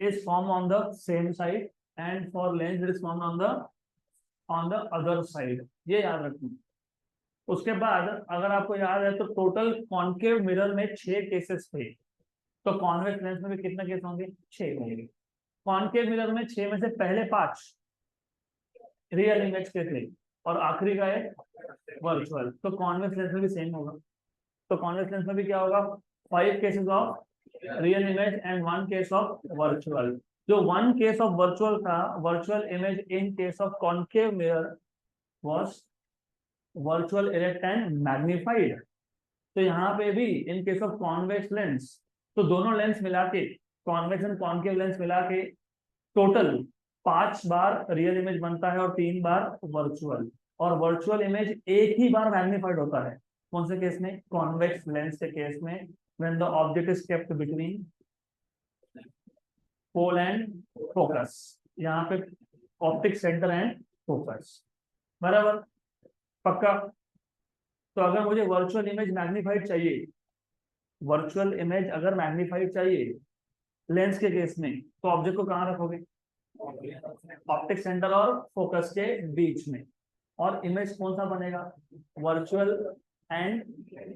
is form on the same side and for lens is form on the other side, ये याद रखना। उसके बाद अगर आपको याद है तो टोटल कॉन्केव मिरर में 6 केसेस थे, तो कॉन्वेक्स लेंस में भी कितने केस होंगे? 6 होंगे। कॉन्केव मिरर में 6 में से पहले 5 रियल इमेज के थे और आखिरी का है वर्चुअल। तो कॉन्वेक्स लेंस में भी सेम होगा। तो कॉन्वेक्स लेंस में भी क्या होगा? 5 cases of real image and 1 case of virtual. जो 1 केस ऑफ वर्चुअल था, virtual image in case of concave mirror was virtual erect and magnified. तो यहाँ पे भी in case of convex lens, तो दोनों लेंस मिला के, कॉन्वेक्स एंड कॉन्केव लेंस मिला के टोटल 5 बार रियल इमेज बनता है और 3 बार वर्चुअल। और वर्चुअल इमेज एक ही बार मैग्निफाइड होता है, कौन से केस में? कॉन्वेक्स लेंस के केस में, when the object is kept between pole and focus. यहाँ पे ऑप्टिक सेंटर एंड फोकस, बराबर, पक्का। तो अगर मुझे वर्चुअल इमेज मैग्नीफाइड चाहिए, वर्चुअल इमेज अगर मैग्नीफाइड चाहिए लेंस के केस में, तो ऑब्जेक्ट को कहाँ रखोगे? ऑप्टिक सेंटर और फोकस के बीच में। और इमेज कौन सा बनेगा? Virtual and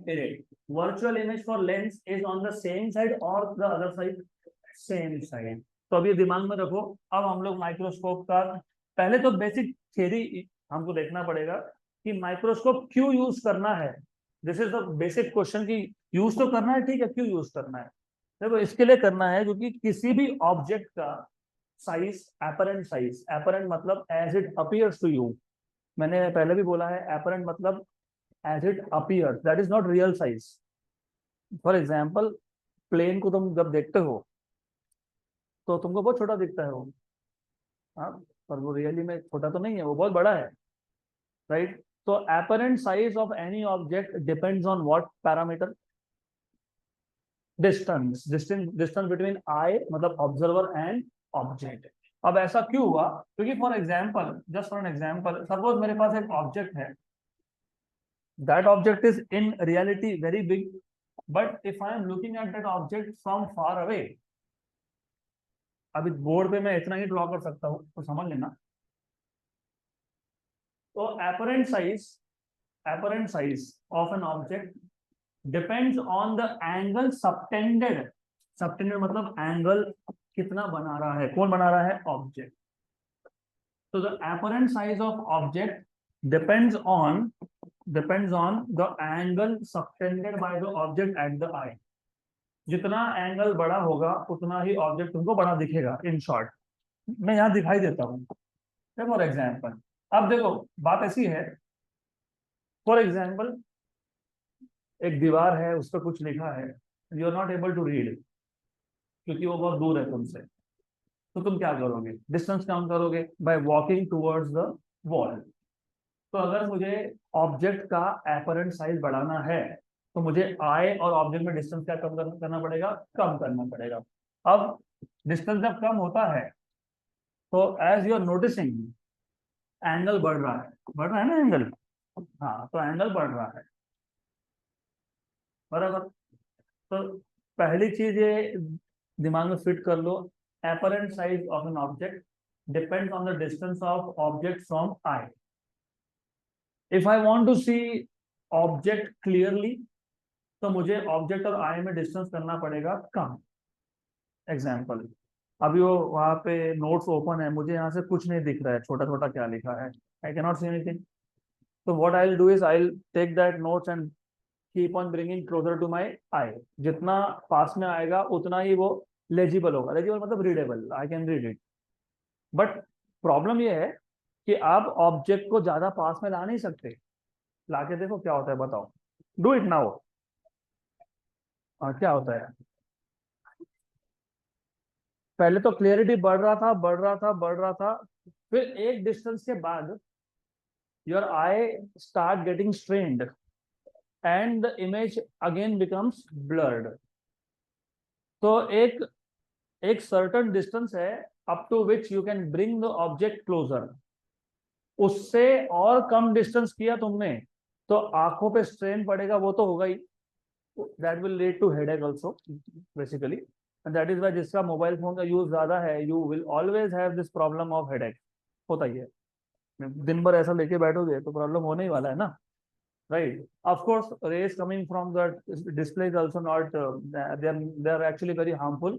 erect. Virtual image for lens is on the same side और the other side same side. तो अभी दिमाग में रखो। अब हम लोग माइक्रोस्कोप का पहले तो बेसिक थ्योरी हमको देखना पड़ेगा कि माइक्रोस्कोप क्यों यूज करना है। This is the basic question की यूज तो करना है, ठीक है, क्यों यूज करना है? देखो इसके लिए करना है क्योंकि किसी भी ऑब्जेक्ट का साइज, एपरेंट मतलब as it appears to you. मैंने पहले भी बोला है, एपरेंट मतलब as it appears, that is not real size. For example, plane को तुम जब देखते हो तो तुमको बहुत छोटा दिखता है वो, हाँ, पर वो रियली में छोटा तो नहीं है, वो बहुत बड़ा है, राइट। तो apparent size of any object depends on what parameter? Distance between eye मतलब observer and object। अब ऐसा क्यों हुआ? क्योंकि for example, just for an example, suppose मेरे पास एक ऑब्जेक्ट है, that object is in reality very big, but if I am looking at that object from far away, अभी बोर्ड पे मैं इतना ही ड्रॉ कर सकता हूँ, तो समझ लेना। तो apparent size of an object depends on the angle subtended। subtended मतलब एंगल कितना बना रहा है, कौन बना रहा है? ऑब्जेक्ट। तो the apparent size of object depends on the angle subtended by the object at the eye। जितना एंगल बड़ा होगा उतना ही ऑब्जेक्ट तुमको बड़ा दिखेगा। इन शॉर्ट मैं यहाँ दिखाई देता हूँ फॉर एग्जाम्पल। अब देखो बात ऐसी है, फॉर एग्जाम्पल एक दीवार है, उस पर कुछ लिखा है, you are not able to read क्योंकि वो बहुत दूर है तुमसे। तो तुम क्या करोगे? डिस्टेंस काउंट करोगे by walking towards the wall. तो अगर मुझे ऑब्जेक्ट का एपरेंट साइज बढ़ाना है तो मुझे आई और ऑब्जेक्ट में डिस्टेंस क्या करना पड़ेगा? कम करना पड़ेगा। अब डिस्टेंस जब कम होता है तो as you are noticing, angle बढ़ रहा है ना एंगल, हाँ, तो एंगल बढ़ रहा है, बराबर। तो पहली चीज ये दिमाग में फिट कर लो, apparent size of an object depends on the distance of object from eye. If I want to see object clearly, तो मुझे ऑब्जेक्ट और आई में डिस्टेंस करना पड़ेगा कम. एग्जाम्पल, अभी वो वहां पे नोट्स ओपन है, मुझे यहाँ से कुछ नहीं दिख रहा है, छोटा छोटा क्या लिखा है, I can not see anything. तो what I will do is I will take that notes and keep on bringing closer to my eye. जितना पास में आएगा उतना ही वो लेजिबल होगा. लेजिबल मतलब readable, I can read it. But problem ये है कि आप ऑब्जेक्ट को ज्यादा पास में ला नहीं सकते. लाके देखो क्या होता है, बताओ. Do it now. क्या होता है, पहले तो क्लियरिटी बढ़ रहा था, बढ़ रहा था, बढ़ रहा था, फिर एक डिस्टेंस के बाद your eye start getting strained and the image again becomes blurred. तो एक एक सर्टेन डिस्टेंस है up to which you can bring the object closer. उससे और कम डिस्टेंस किया तुमने तो आंखों पे स्ट्रेन पड़ेगा, वो तो होगा ही. That will lead to headache also basically. And that is why जिसका मोबाइल फोन का यूज ज्यादा है, you will always have this problem of headache. होता ही है, दिन भर ऐसा लेके बैठोगे तो प्रॉब्लम होने ही वाला है ना. Right. Of course rays coming from the display is also not, they are actually very harmful.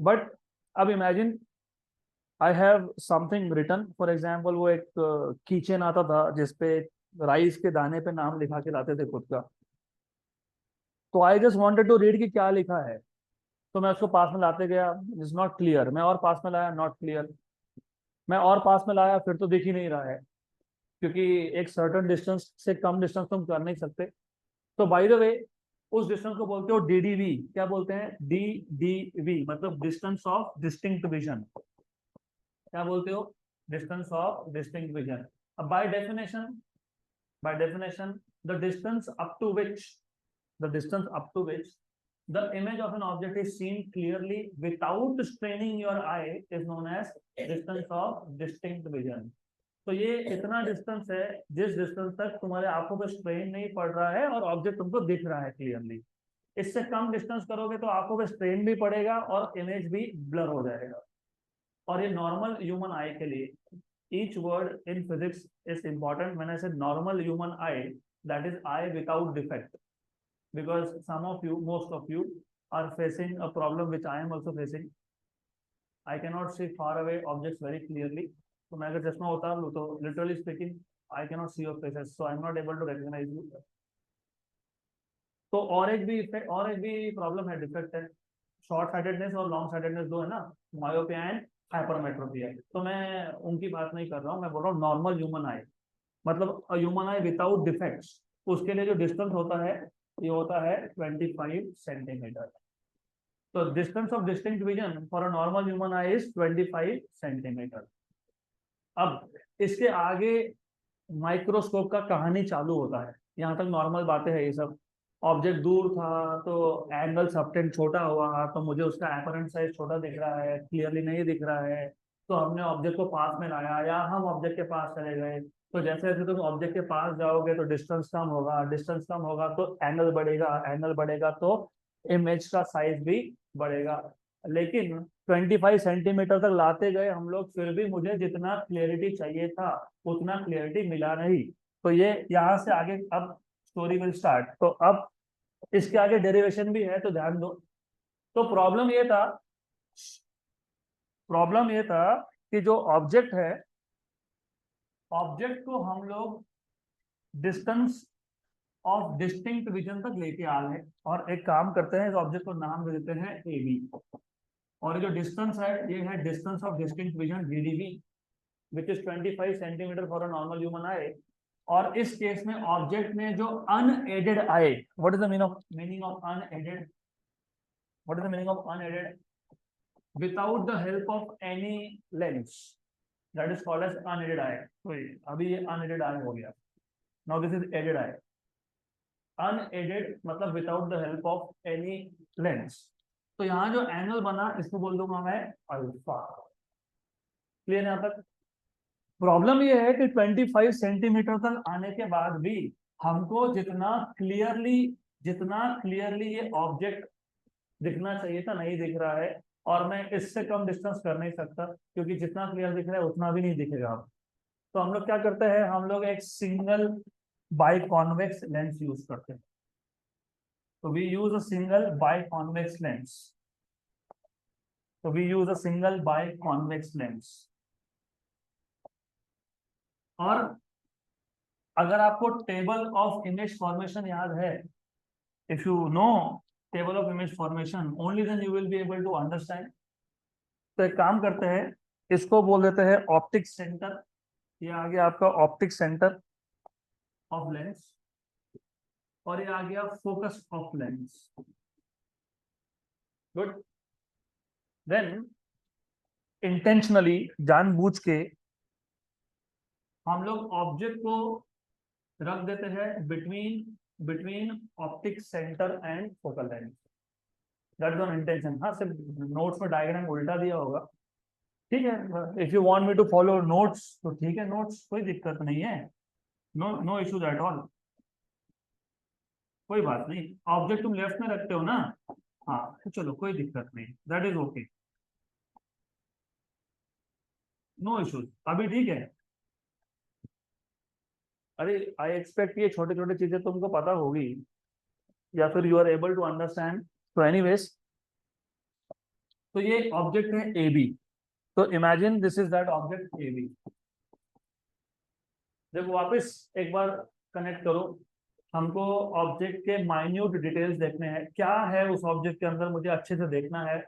But अब imagine I have something written. For example, वो एक कीचेन आता था जिसपे राइस के दाने पे नाम लिखा के लाते थे खुद का. तो I just wanted to read कि क्या लिखा है. तो मैं उसको पास में लाते गया, इज नॉट क्लियर. मैं और पास में लाया, नॉट क्लियर. मैं और पास में लाया, फिर तो दिख ही नहीं रहा है, क्योंकि एक सर्टेन डिस्टेंस से कम डिस्टेंस तुम कर नहीं सकते. तो बाय द वे, उस डिस्टेंस को बोलते हो डीडीवी. क्या बोलते हैं? डीडीवी मतलब डिस्टेंस ऑफ डिस्टिंक्ट विजन. क्या बोलते हो? Distance of distinct vision. अब by definition the distance up to which the image of an object is seen clearly without straining your eye is known as distance of distinct vision. तो ये इतना distance है जिस distance तक तुम्हारे आंखों पे स्ट्रेन नहीं पड़ रहा है और ऑब्जेक्ट तुमको दिख रहा है क्लियरली. इससे कम डिस्टेंस करोगे तो आंखों पे स्ट्रेन भी पड़ेगा और इमेज भी ब्लर हो जाएगा. और ये नॉर्मल ह्यूमन आई के लिए, each word in physics is important. When I said normal human eye, that is eye without defect, because some of you, most of you are facing a problem which I am also facing. I cannot see far away objects very clearly. तो मैं अगर चश्मा उतार लूँ तो literally speaking I cannot see your faces, so I am not able to recognize you. तो और एक भी प्रॉब्लम है, डिफेक्ट है. शॉर्ट साइटेडनेस और लॉन्ग साइटेडनेस दो है ना, मायोपिया एंड हाइपरमेट्रोपिया. तो मैं उनकी बात नहीं कर रहा हूँ, मैं बोल रहा हूँ नॉर्मल ह्यूमन आई, मतलब ह्यूमन आई विदाउट डिफेक्ट्स. उसके लिए जो डिस्टेंस होता है ये होता है 25 सेंटीमीटर. तो distance of distinct vision for a normal human eye is 25 centimetre. अब इसके आगे माइक्रोस्कोप का कहानी चालू होता है. यहाँ तक नॉर्मल बातें हैं ये सब. ऑब्जेक्ट दूर था तो एंगल सबटेंड छोटा हुआ तो मुझे उसका एपरेंट साइज छोटा दिख रहा है, क्लियरली नहीं दिख रहा है. तो हमने ऑब्जेक्ट को पास में लाया या हम ऑब्जेक्ट के पास चले गए. तो जैसे जैसे तुम ऑब्जेक्ट के पास जाओगे तो डिस्टेंस कम होगा, डिस्टेंस कम होगा तो एंगल बढ़ेगा, एंगल बढ़ेगा तो इमेज का साइज भी बढ़ेगा. लेकिन 25 सेंटीमीटर तक लाते गए हम लोग, फिर भी मुझे जितना क्लियरिटी चाहिए था उतना क्लियरिटी मिला नहीं. तो ये यहाँ से आगे अब स्टोरी विल स्टार्ट. तो अब इसके आगे डेरिवेशन भी है तो ध्यान दो. तो प्रॉब्लम ये था कि जो ऑब्जेक्ट है, ऑब्जेक्ट को हम लोग डिस्टेंस ऑफ डिस्टिंक्ट विजन तक लेके आ गए और एक काम करते हैं, इस ऑब्जेक्ट को नाम दे देते हैं ए बी. और जो डिस्टेंस है ये है distance of distinct vision DDV, which is 25 centimetre for a normal human eye. और इस केस में ऑब्जेक्ट में जो unaided eye, what is the meaning of unaided? What is the meaning of unaided? Without the help of any lens, that is called as unaided eye. अभी ये unaided eye हो गया. Now this is aided eye. Unaided मतलब without the help of any lens. तो यहाँ जो angle बना इसको बोल दूंगा मैं अल्फा. क्लियर यहाँ तक? प्रॉब्लम ये है कि 25 सेंटीमीटर तक आने के बाद भी हमको जितना क्लियरली ये ऑब्जेक्ट दिखना चाहिए था नहीं दिख रहा है. और मैं इससे कम डिस्टेंस कर नहीं सकता, क्योंकि जितना क्लियर दिख रहा है उतना भी नहीं दिखेगा। तो हम लोग क्या करते हैं, हम लोग एक single biconvex lens use करते हैं। तो we use a single biconvex lens. तो we use a single biconvex lens. और अगर आपको टेबल ऑफ इमेज फॉर्मेशन याद है, if you know table of image formation, only then you will be able to understand. तो एक काम करते हैं, इसको बोल देते हैं ऑप्टिक सेंटर। ये आ गया आपका ऑप्टिक सेंटर ऑफ लेंस, और ये आ गया focus of lens. Good. Then intentionally, जानबूझ के हम लोग ऑब्जेक्ट को रख देते हैं between between optic centre and focal length. That is on intention. हाँ, सिर्फ नोट्स में डायग्राम उल्टा दिया होगा, ठीक है। If you want me to follow notes तो ठीक है, नोट्स कोई दिक्कत नहीं है, no no issues at all, कोई बात नहीं। ऑब्जेक्ट तुम लेफ्ट में रखते हो ना, हाँ तो चलो कोई दिक्कत नहीं, that is okay, no issues, अभी ठीक है। अरे आई एक्सपेक्ट ये छोटे छोटे चीजें तुमको पता होगी, या फिर you are able to understand. तो एनीवेज, तो ये ऑब्जेक्ट है ए बी। तो imagine this is that object A B. देखो वापस एक बार कनेक्ट करो, हमको ऑब्जेक्ट के माइन्यूट डिटेल्स देखने हैं, क्या है उस ऑब्जेक्ट के अंदर मुझे अच्छे से देखना है।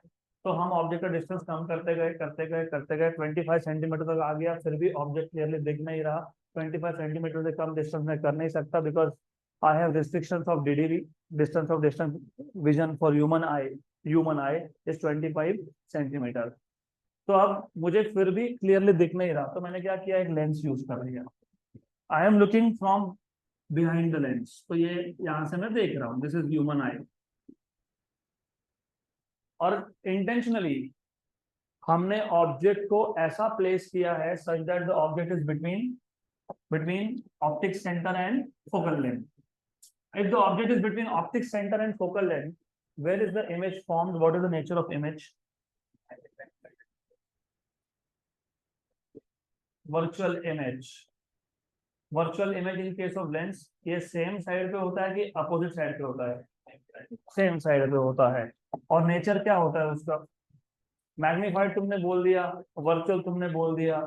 तो हम ऑब्जेक्ट का डिस्टेंस कम करते गए करते गए करते गए, 25 सेंटीमीटर तक आ गया, फिर भी ऑब्जेक्ट क्लियरली दिख नहीं रहा। 25 सेंटीमीटर से कम डिस्टेंस में कर नहीं सकता, because I have restrictions of DDV, distance of distance vision for human eye is 25 centimetre. तो अब मुझे फिर भी क्लियरली दिख नहीं रहा, तो मैंने क्या किया, एक लेंस यूज कर लिया। I am looking from behind the lens, तो ये यहां से मैं देख रहा हूं, दिस इज ह्यूमन आई। और इंटेंशनली हमने ऑब्जेक्ट को ऐसा प्लेस किया है such that the object is between between optic centre and focal length. If the object is between optic centre and focal length, where is the image formed, what is the nature of image? Virtual image। Virtual image in case of lens, ये same side पे होता है कि opposite side पे होता है? Same side पे होता है। और नेचर क्या होता है उसका? मैग्नीफाइड तुमने बोल दिया, वर्चुअल तुमने बोल दिया।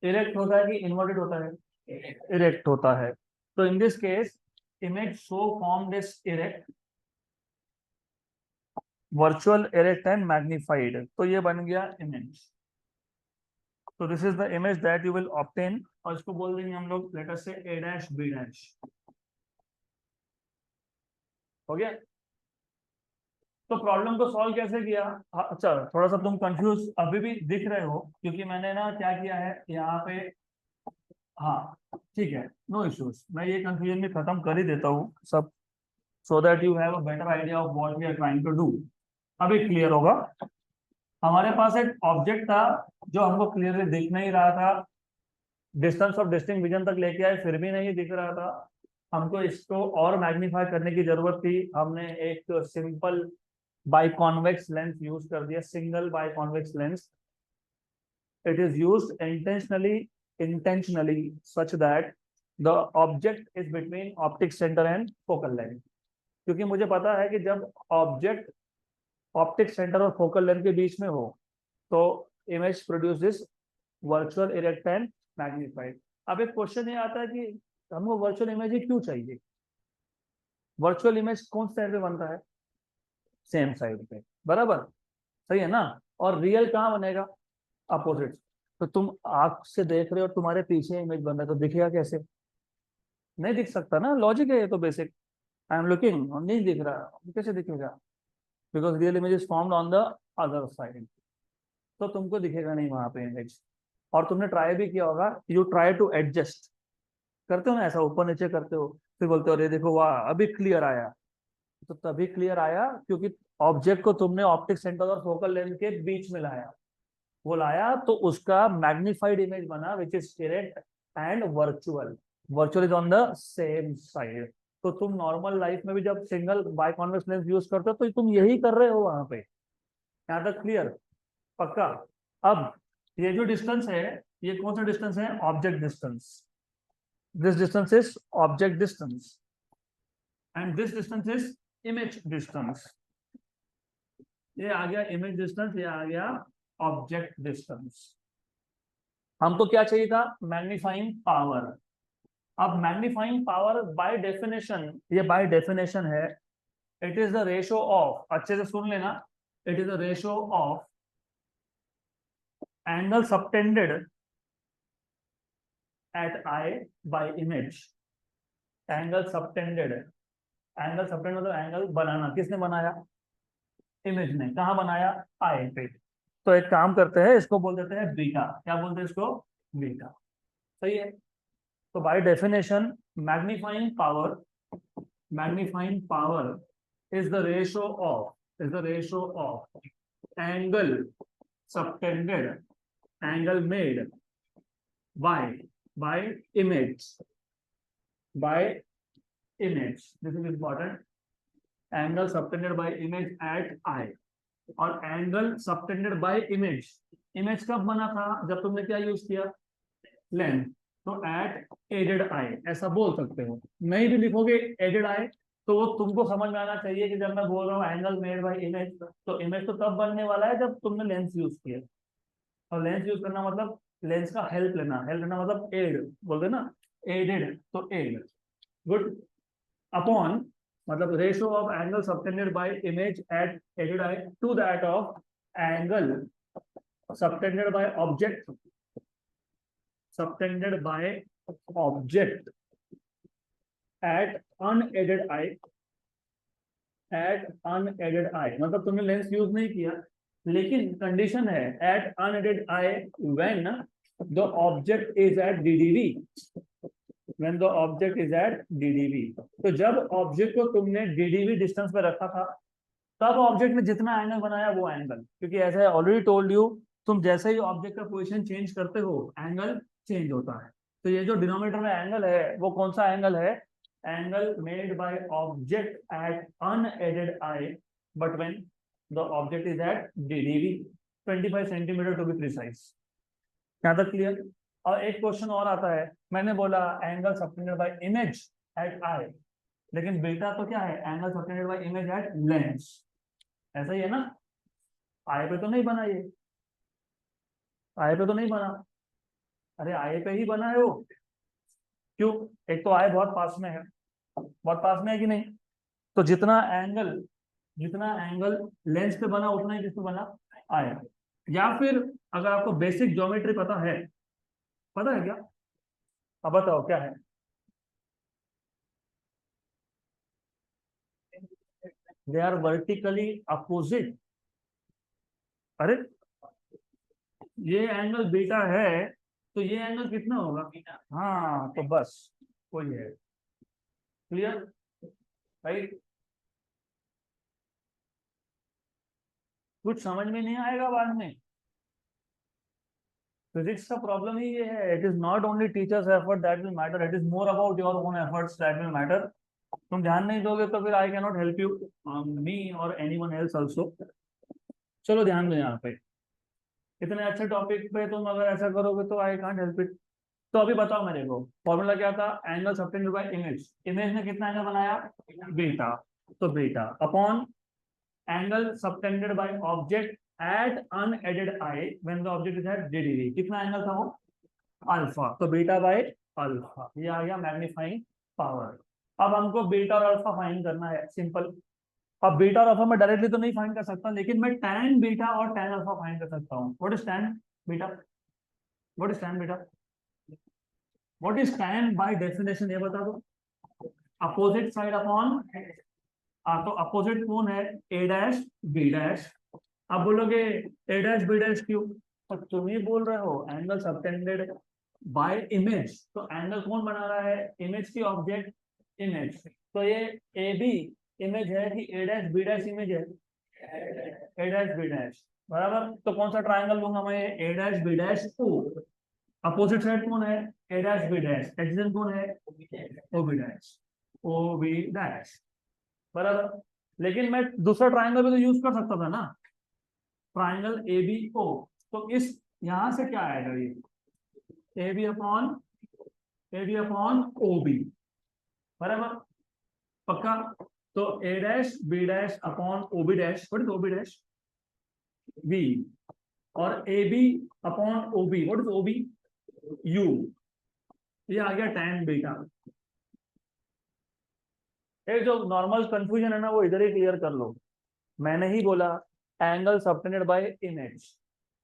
इरेक्ट होता है कि इन्वर्टेड होता है? इरेक्ट होता है। तो in this case image so formed is erect, virtual, erect and magnified, तो ये बन गया इमेज। तो this is the image that you will obtain, और इसको बोल देंगे हम लोग, लेट अस से ए डैश बी डैश। हो गया? तो प्रॉब्लम को सॉल्व कैसे किया? अच्छा, थोड़ा सा तुम कंफ्यूज अभी भी दिख रहे हो, क्योंकि मैंने ना क्या किया है यहाँ पे, हाँ ठीक है, नो इश्यूज, मैं ये कंफ्यूजन भी खत्म कर ही देता हूँ सब, so that you have a better idea of what we are trying to do. अभी क्लियर होगा। हमारे पास एक ऑब्जेक्ट था जो हमको क्लियरली दिख नहीं रहा था, डिस्टेंस ऑफ डिस्टिंक्ट विजन तक लेके आए फिर भी नहीं दिख रहा था। हमको इसको और मैग्नीफाई करने की जरूरत थी, हमने एक सिंपल बाइकॉन्वेक्स लेंस यूज कर दिया, single biconvex lens. It is used intentionally such that the object is between optic center and focal length। क्योंकि मुझे पता है कि जब ऑब्जेक्ट ऑप्टिक सेंटर और फोकल लेंथ के बीच में हो तो image produce is virtual, erect and magnified. अब एक क्वेश्चन ये आता है कि हमको वर्चुअल इमेज ही क्यों चाहिए? वर्चुअल इमेज कौन साइड पे बनता है? सेम साइड पे, बराबर, सही है ना? और रियल कहाँ बनेगा? अपोजिट। तो तुम आंख से देख रहे हो, तुम्हारे पीछे इमेज बन रहा है, तो दिखेगा कैसे? नहीं दिख सकता ना, लॉजिक है ये तो बेसिक। आई एम लुकिंग, नहीं दिख रहा, कैसे दिखेगा? Because real image is formed on the other side, तो तुमको दिखेगा नहीं वहां पे इमेज। और तुमने ट्राई भी किया होगा, यू ट्राई टू एडजस्ट, करते हो ना ऐसा, ऊपर नीचे करते हो, फिर बोलते हो अरे देखो वाह अभी क्लियर आया। तो तभी क्लियर आया क्योंकि ऑब्जेक्ट को तुमने ऑप्टिक सेंटर और फोकल लेंथ के बीच में लाया, वो लाया तो उसका मैग्नीफाइड इमेज बना, which is direct and virtual. Virtual is on the same side. तो तुम नॉर्मल लाइफ में भी जब सिंगल बाइकॉन्वेक्स लेंस यूज करते हो तो तुम यही कर रहे हो वहां पे। यहाँ तक क्लियर? पक्का? अब ये जो डिस्टेंस है, ये कौन सा डिस्टेंस है? Object distance. This distance is object distance and this distance is image distance. ये आ गया इमेज डिस्टेंस, ये आ गया ऑब्जेक्ट डिस्टेंस. हमको क्या चाहिए था? Magnifying power. अब मैग्नीफाइंग पावर बाय डेफिनेशन, ये बाय डेफिनेशन है, it is the ratio of, अच्छे से सुन लेना, it is the ratio of angle subtended at eye by image. Angle subtended, angle subtend मतलब एंगल बनाना. किसने बनाया? इमेज ने. कहाँ बनाया? आई पे. तो एक काम करते हैं, इसको बोल देते हैं बीटा. क्या बोलते हैं इसको? बीटा. सही है. तो by definition magnifying power, magnifying power is the ratio of, is the ratio of angle subtended, angle made by image, by image. This is important. Angle subtended by image at I. और angle subtended by image, image कब बना था? जब तुमने क्या use किया? Length. तो eight aided आई ऐसा बोल सकते हो. नहीं भी लिखोगे एडेड आई तो वो तुमको समझ में आना चाहिए कि जब मैं बोल रहा हूँ एंगल मेड बाय इमेज, तो इमेज तो तब बनने वाला है जब तुमने लेंस यूज किया. और लेंस यूज करना मतलब लेंस का हेल्प लेना, हेल्प लेना मतलब एड बोलते ना, एडेड. तो एड. गुड. अपॉन मतलब ratio of angle subtended by image at aided eye to that of angle subtended by object, subtended by object at unaided eye, at unaided eye. मतलब तुमने lens use नहीं किया, लेकिन condition है at unaided eye when the object is at DDV, when the object is at DDV. तो जब object को तुमने डीडीवी डिस्टेंस पे रखा था, तब ऑब्जेक्ट ने जितना एंगल बनाया वो एंगल, क्योंकि ऐसा है ऑलरेडी टोल्ड यू, तुम जैसे ही ऑब्जेक्ट का पोजीशन चेंज करते हो एंगल चेंज होता है. तो ये जो डिनोमिनेटर में एंगल है वो कौन सा एंगल है? Angle made by object at unaided eye but when the object is at DDV 25 centimetre to be precise. यहाँ तक क्लियर? और एक क्वेश्चन और आता है, मैंने बोला angle subtended by image at eye, लेकिन बीटा तो क्या है? Angle subtended by image at lens. ऐसा ही है ना? आई पे तो नहीं बना ये, आई पे तो नहीं बना. अरे आई पे ही बना है वो. क्यों? एक तो आई बहुत पास में है, बहुत पास में है कि नहीं? तो जितना एंगल लेंस पे बना उतना ही किस पे बना? आई. या फिर अगर आपको बेसिक ज्योमेट्री पता है, पता है क्या? अब बताओ क्या है? They are vertically opposite. अरे ये एंगल बीटा है तो ये एंगल कितना होगा? हाँ तो बस वही है. क्लियर? राइट? कुछ समझ में नहीं आएगा बाद में. फिजिक्स का प्रॉब्लम ही ये है, it is not only teachers effort that will matter, it is more about your own efforts that will matter. तुम ध्यान नहीं दोगे तो फिर I can not help you, me और एनीवन एल्स आल्सो. चलो ध्यान दो यहाँ पे, इतने अच्छे टॉपिक पे तुम अगर ऐसा करोगे तो आई कांट हेल्प इट. तो अभी बताओ मेरे को फॉर्मूला क्या था? Angle subtended by image, image ने कितना एंगल बनाया? बीटा. तो beta upon angle subtended by object at unaided eye when the object is at DDV. कितना एंगल था वो? अल्फा. तो बीटा बाय अल्फा, ये आ गया मैग्नीफाइंग पावर. अब हमको बीटा और अल्फा फाइंड करना है, सिंपल. अब बीटा और अल्फा मैं डायरेक्टली तो नहीं फाइंड कर सकता, लेकिन मैं टैन बीटा और टैन अल्फा फाइंड कर सकता हूँ. What is tan beta? What is tan beta? What is tan bye definition? ये बता दो. अपोजिट साइड अपॉन, तो अपोजिट कौन है? A dash B dash. अब बोलोगे ए डैश बी डैश क्यों? तो तुम ही बोल रहे हो एंगल सबटेंडेड बाय इमेज, तो एंगल कौन बना रहा है? इमेज की ऑब्जेक्ट इमेज. तो ये ए बी इमेज है कि A dash B dash image है? A dash B dash. बराबर. तो कौन सा ट्राइंगल लूंगा मैं? A dash B dash O. Opposite side कौन है? A dash B dash. Adjacent कौन है? O B dash. O B dash. बराबर. लेकिन मैं दूसरा ट्राइंगल भी तो यूज कर सकता था ना. ट्राइंगल ए बी ओ, तो इस यहां से क्या आएगा, ये A B upon O B, बराबर, पक्का। तो A dash B dash upon O B dash, what is O B dash, B, और A B upon O B, what is O B, u. ये आ गया tan बीटा। ये जो normal confusion है ना वो इधर ही क्लियर कर लो। मैंने ही बोला एंगल सबटेंडेड बाय इमेज,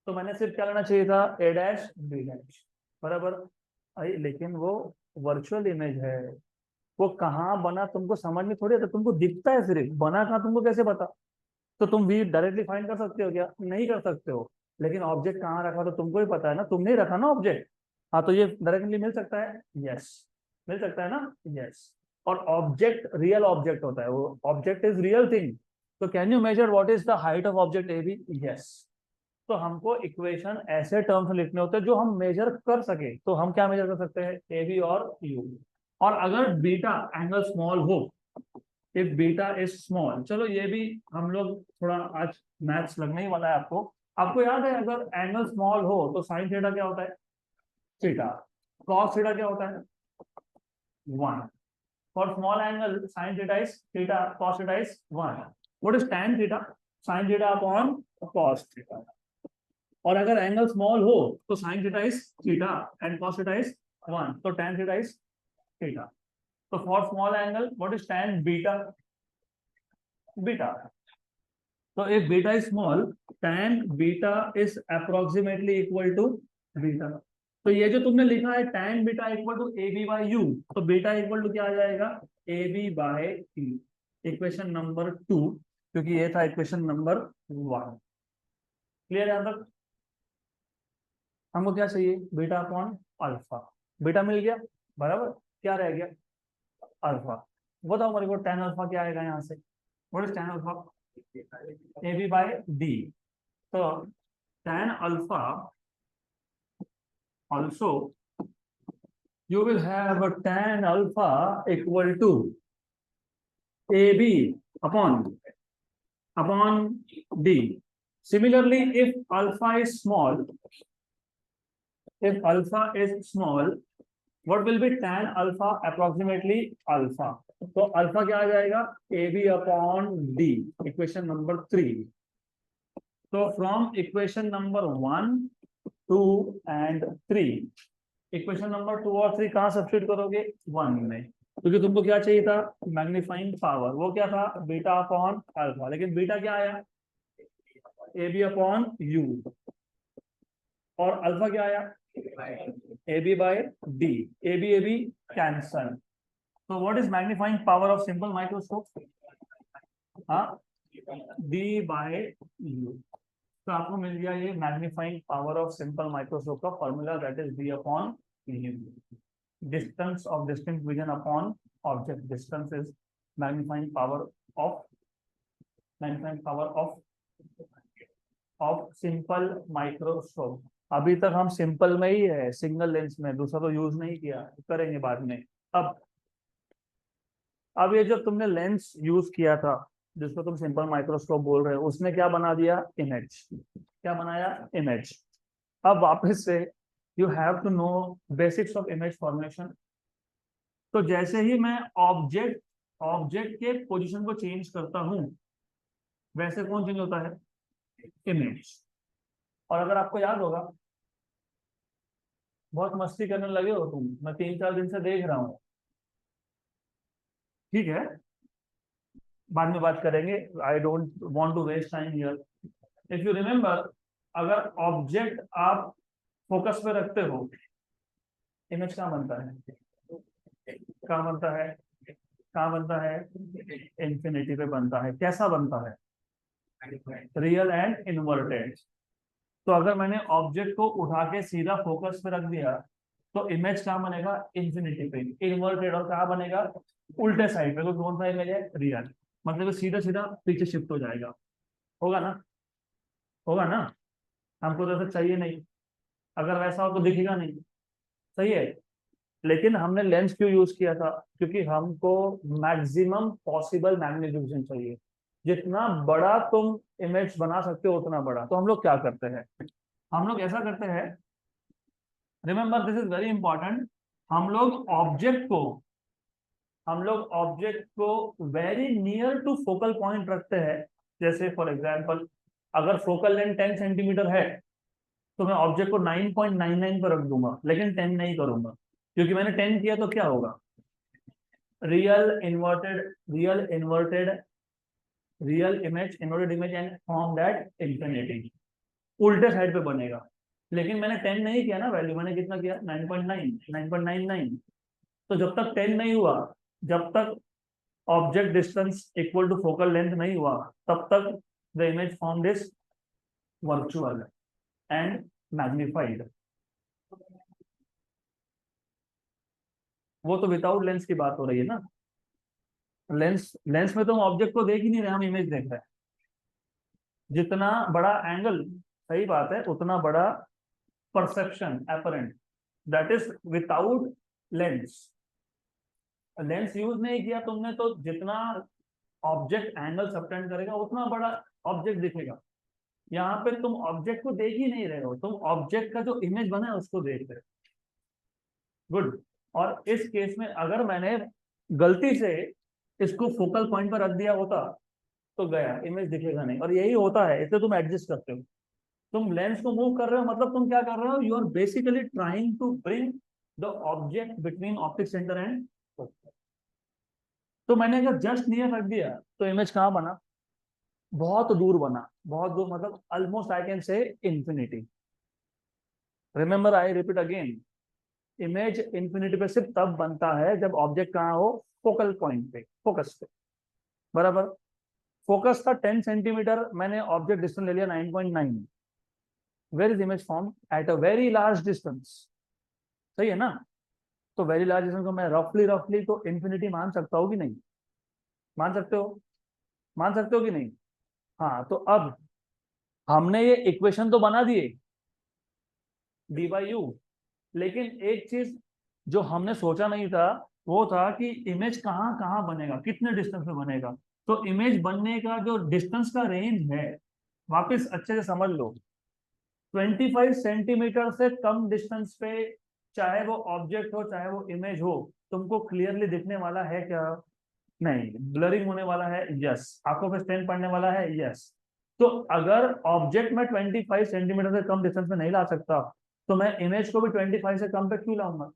तो मैंने सिर्फ क्या लेना चाहिए था, ए डैश बी डैश, बराबर। अरे लेकिन वो वर्चुअल इमेज है, वो कहाँ बना तुमको समझ में थोड़ी आता, तुमको दिखता है सिर्फ, बना कहाँ तुमको कैसे पता। तो तुम भी डायरेक्टली फाइंड कर सकते हो क्या, नहीं कर सकते हो। लेकिन ऑब्जेक्ट कहाँ रखा तो तुमको ही पता है ना, तुमने ही रखा ना ऑब्जेक्ट। हाँ तो ये डायरेक्टली मिल सकता है, यस, मिल सकता है ना, यस। और ऑब्जेक्ट रियल ऑब्जेक्ट होता है, वो ऑब्जेक्ट इज रियल थिंग। तो can you measure what is the height of object A B, yes. तो हमको इक्वेशन ऐसे टर्म्स में लिखने होते हैं जो हम मेजर कर सके, तो हम क्या मेजर कर सकते हैं, ए बी और यू। और अगर बीटा एंगल स्मॉल हो, इफ बीटा इज स्मॉल, चलो ये भी हम लोग थोड़ा आज मैथ्स लगने ही वाला है आपको। आपको याद है अगर एंगल स्मॉल हो तो साइन थीटा क्या होता है, थीटा। कॉस थीटा क्या होता है, 1। For small angle sine theta is theta, cos theta is 1। What is tan theta, sine theta upon cos theta. और अगर एंगल स्मॉल हो तो sine theta is theta and cos theta is 1, तो tan theta is theta. तो for small angle what is tan beta, beta. So if beta is small, tan beta is approximately equal to beta. तो ये जो तुमने लिखा है tan beta equal to A B by U, तो beta equal to क्या आ जाएगा, A B by U, equation number 2, क्योंकि ये था इक्वेशन नंबर 1। क्लियर है तक। हमको क्या चाहिए, बीटा अपॉन अल्फा। बीटा मिल गया, बराबर, क्या रह गया, अल्फा। बताओ मेरे को tan अल्फा क्या आएगा यहाँ से, what is tan alpha, A B by D. तो tan alpha also, you will have a tan alpha equal to AB upon D. Similarly, if alpha is small, what will be tan alpha approximately alpha? तो alpha क्या आ जाएगा, A B upon D, equation number 3। तो from equation number 1, 2 and 3, equation number 2 और 3 कहाँ substitute करोगे, 1 में, क्योंकि तुमको क्या चाहिए था, मैग्नीफाइंग पावर। वो क्या था, बीटा अपॉन अल्फा, लेकिन बीटा क्या आया, ए बी अपॉन यू, और अल्फा क्या आया, A B by D. A B cancel. तो what is magnifying power of simple microscope, हाँ, डी बाय यू। तो आपको मिल गया ये magnifying power of simple microscope का formula, that is D upon u. Distance of distinct vision upon object, distance is magnifying power of simple microscope. अभी तक हम सिंपल में ही है, सिंगल लेंस में, दूसरा तो यूज नहीं किया, करेंगे बाद में। अब ये जो तुमने लेंस यूज किया था जिसको तुम सिंपल माइक्रोस्कोप बोल रहे हो, उसने क्या बना दिया, इमेज। क्या बनाया, इमेज। अब वापस से you have to know basics of image formation. तो जैसे ही मैं ऑब्जेक्ट के पोजीशन को चेंज करता हूं, वैसे कौन चेंज होता है, इमेज। और अगर आपको याद होगा, बहुत मस्ती करने लगे हो तुम, मैं 3-4 दिन से देख रहा हूं, ठीक है, बाद में बात करेंगे, I don't want to waste time here. If you remember, अगर ऑब्जेक्ट आप फोकस पे रखते हो, इमेज कहाँ बनता है, कहाँ बनता है, कहाँ बनता है, इंफिनिटी पे बनता है। कैसा बनता है, रियल एंड इन्वर्टेड। तो अगर मैंने ऑब्जेक्ट को उठा के सीधा फोकस पे रख दिया, तो इमेज कहाँ बनेगा, इंफिनिटी पे, इन्वर्टेड। और कहाँ बनेगा, उल्टे साइड पे। तो कौन सा इमेज है, रियल, मतलब सीधा सीधा पीछे शिफ्ट हो जाएगा। होगा ना, होगा ना, हमको तो ऐसा चाहिए नहीं, अगर वैसा हो तो दिखेगा नहीं, सही है। लेकिन हमने लेंस क्यों यूज किया था, क्योंकि हमको मैक्सिमम पॉसिबल मैग्नीफिकेशन चाहिए, जितना बड़ा तुम इमेज बना सकते हो उतना बड़ा। तो हम लोग क्या करते हैं, हम लोग ऐसा करते हैं, remember this is very important, हम लोग ऑब्जेक्ट को very near to focal point रखते हैं। जैसे फॉर एग्जांपल, अगर फोकल लेंथ 10 सेंटीमीटर है तो मैं ऑब्जेक्ट को 9.99 पर रख दूंगा, लेकिन 10 नहीं करूंगा, क्योंकि मैंने 10 किया तो क्या होगा, real inverted inverted image and form that infinity, उल्टे साइड पे बनेगा। लेकिन मैंने 10 नहीं किया ना, वैल्यू मैंने कितना किया, 9.9, 9.99। तो जब तक 10 नहीं हुआ, जब तक object distance equal to focal length नहीं हुआ, तब तक the image form is virtual and magnified. वो तो विदाउट लेंस की बात हो रही है ना। लेंस लेंस में तो हम ऑब्जेक्ट को देख ही नहीं रहे, हम इमेज देख रहे हैं। जितना बड़ा एंगल, सही बात है, उतना बड़ा perception apparent, that is without lens. Lens use नहीं किया तुमने तो जितना ऑब्जेक्ट एंगल सबटेंड करेगा उतना बड़ा ऑब्जेक्ट दिखेगा। यहाँ पे तुम ऑब्जेक्ट को देख ही नहीं रहे हो, तुम ऑब्जेक्ट का जो इमेज बना है उसको देख रहे हो। गुड। और इस केस में अगर मैंने गलती से इसको फोकल पॉइंट पर रख दिया होता तो गया, इमेज दिखेगा नहीं। और यही होता है, इसलिए तुम एडजस्ट करते हो। तुम लेंस को मूव कर रहे हो, मतलब तुम क्या कर रहे हो, you are basically trying to bring the object between optic centre and focus. तो मैंने अगर जस्ट नियर रख दिया तो इमेज कहाँ बना, बहुत दूर बना, बहुत दूर, मतलब almost I can say infinity. Remember, I repeat again, image infinity पे सिर्फ तब बनता है जब ऑब्जेक्ट कहाँ हो, फोकल पॉइंट पे, फोकस पे। बराबर। फोकस था 10 सेंटीमीटर, मैंने ऑब्जेक्ट डिस्टेंस ले लिया 9.9। Where is image form, at a very large distance. सही है ना। तो वेरी लार्ज डिस्टेंस को मैं रफली रफली तो इंफिनिटी मान सकता हूँ कि नहीं, मान सकते हो, मान सकते हो कि नहीं। हाँ, तो अब हमने ये इक्वेशन तो बना दिए, डी बाई यू। लेकिन एक चीज जो हमने सोचा नहीं था, वो था कि इमेज कहाँ कहाँ बनेगा, कितने डिस्टेंस में बनेगा। तो इमेज बनने का जो डिस्टेंस का रेंज है, वापस अच्छे से समझ लो, 25 सेंटीमीटर से कम डिस्टेंस पे, चाहे वो ऑब्जेक्ट हो चाहे वो इमेज हो, तुमको क्लियरली दिखने वाला है क्या, नहीं। ब्लरिंग होने वाला है, यस। आंखों पे स्ट्रेन पड़ने वाला है, यस। तो अगर ऑब्जेक्ट में 25 सेंटीमीटर से कम डिस्टेंस में नहीं ला सकता, तो मैं इमेज को भी 25 से कम पे क्यों लाऊंगा।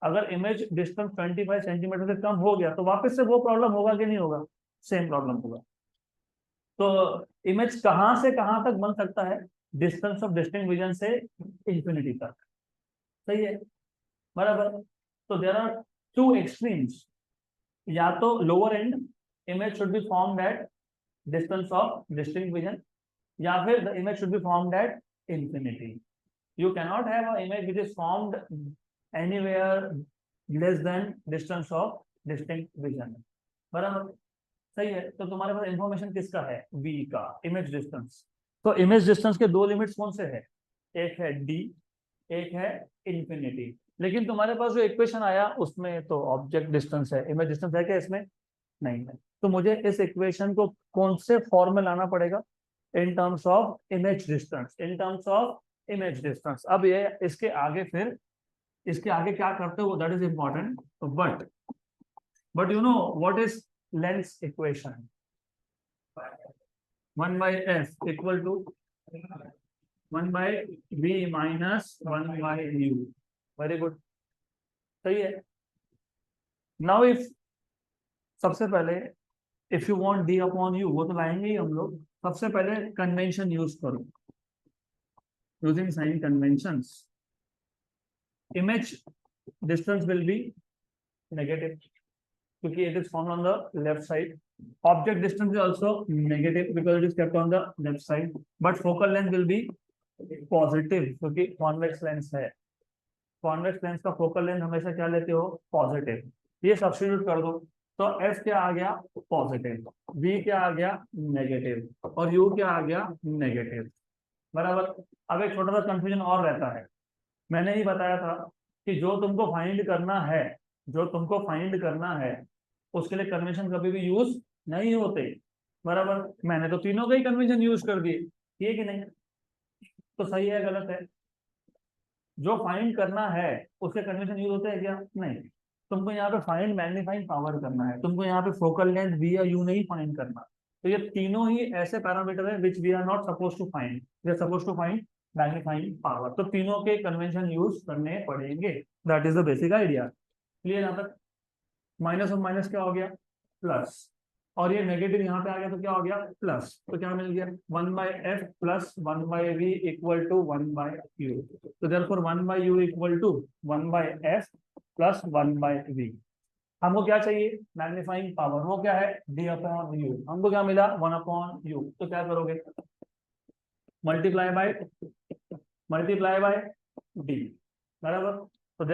अगर इमेज डिस्टेंस 25 सेंटीमीटर से कम हो गया तो वापस से वो प्रॉब्लम होगा कि नहीं होगा, सेम प्रॉब्लम होगा। तो इमेज कहां से कहां तक बन सकता है, डिस्टेंस ऑफ डिस्टिंक्ट विजन से इंफिनिटी तक। सही है, बराबर। तो देयर आर टू एक्सट्रीम्स, या तो lower and, image should be formed at distance of distinct vision, या फिर the image should be formed at infinity. You cannot have an image which is formed anywhere less than distance of distinct vision। बराबर, सही है। तो तुम्हारे पास information किसका है, v का, इमेज डिस्टेंस। तो इमेज डिस्टेंस के दो लिमिट्स कौन से है, एक है d, एक है इंफिनिटी। लेकिन तुम्हारे पास जो इक्वेशन आया उसमें तो ऑब्जेक्ट डिस्टेंस है, इमेज डिस्टेंस है क्या इसमें, नहीं है। तो मुझे इस इक्वेशन को कौन से फॉर्म में लाना पड़ेगा, इन terms of image distance, in terms of image distance. अब ये इसके आगे, फिर इसके आगे क्या करते हो that is important. But you know what is lens equation, 1/f equal to 1/v minus 1/u। Very good, सही है। नाउ इफ, सबसे पहले if you want d upon u, वो तो लाएंगे ही हम लोग। सबसे पहले कन्वेंशन यूज करो, using sign conventions, image distance will be negative क्योंकि it is found on the left side. Object distance is also negative because it is kept on the left side. But focal length will be positive क्योंकि convex lens है। convex lens का focal length हमेशा क्या लेते हो, positive। ये substitute कर दो, तो f क्या आ गया, पॉजिटिव, v क्या आ गया, नेगेटिव, और u क्या आ गया, नेगेटिव। बराबर। अब एक छोटा सा कंफ्यूजन और रहता है, मैंने ही बताया था कि जो तुमको फाइंड करना है, जो तुमको फाइंड करना है, उसके लिए कन्वेंशन कभी भी यूज नहीं होते। बराबर, मैंने तो तीनों का ही कन्वेंशन यूज कर दिए, ये कि नहीं? तो सही है गलत है? जो फाइंड करना है उसके कन्वेंशन यूज होते हैं क्या? नहीं। तुमको यहाँ पे फाइंड मैग्नीफाइंग पावर करना है, तुमको यहाँ पे फोकल लेंथ वी या यू नहीं फाइंड करना। तो ये तीनों ही ऐसे पैरामीटर है which we are not suppose to find, we are suppose to find magnifying power. तो तीनों के कन्वेंशन यूज करने पड़ेंगे, that is the basic idea. Clear यहाँ तक? माइनस और माइनस क्या हो गया? प्लस। और ये नेगेटिव यहाँ पे आ गया तो क्या हो गया? प्लस। तो क्या मिल गया? 1/f plus 1/v equal to 1/u। तो therefore 1/u equal to 1/f plus 1/v। हमको क्या चाहिए? Magnifying power. वो क्या है? d upon u। हमको क्या मिला? 1/u। तो क्या करोगे? मल्टीप्लाई बाय d, बराबर। तो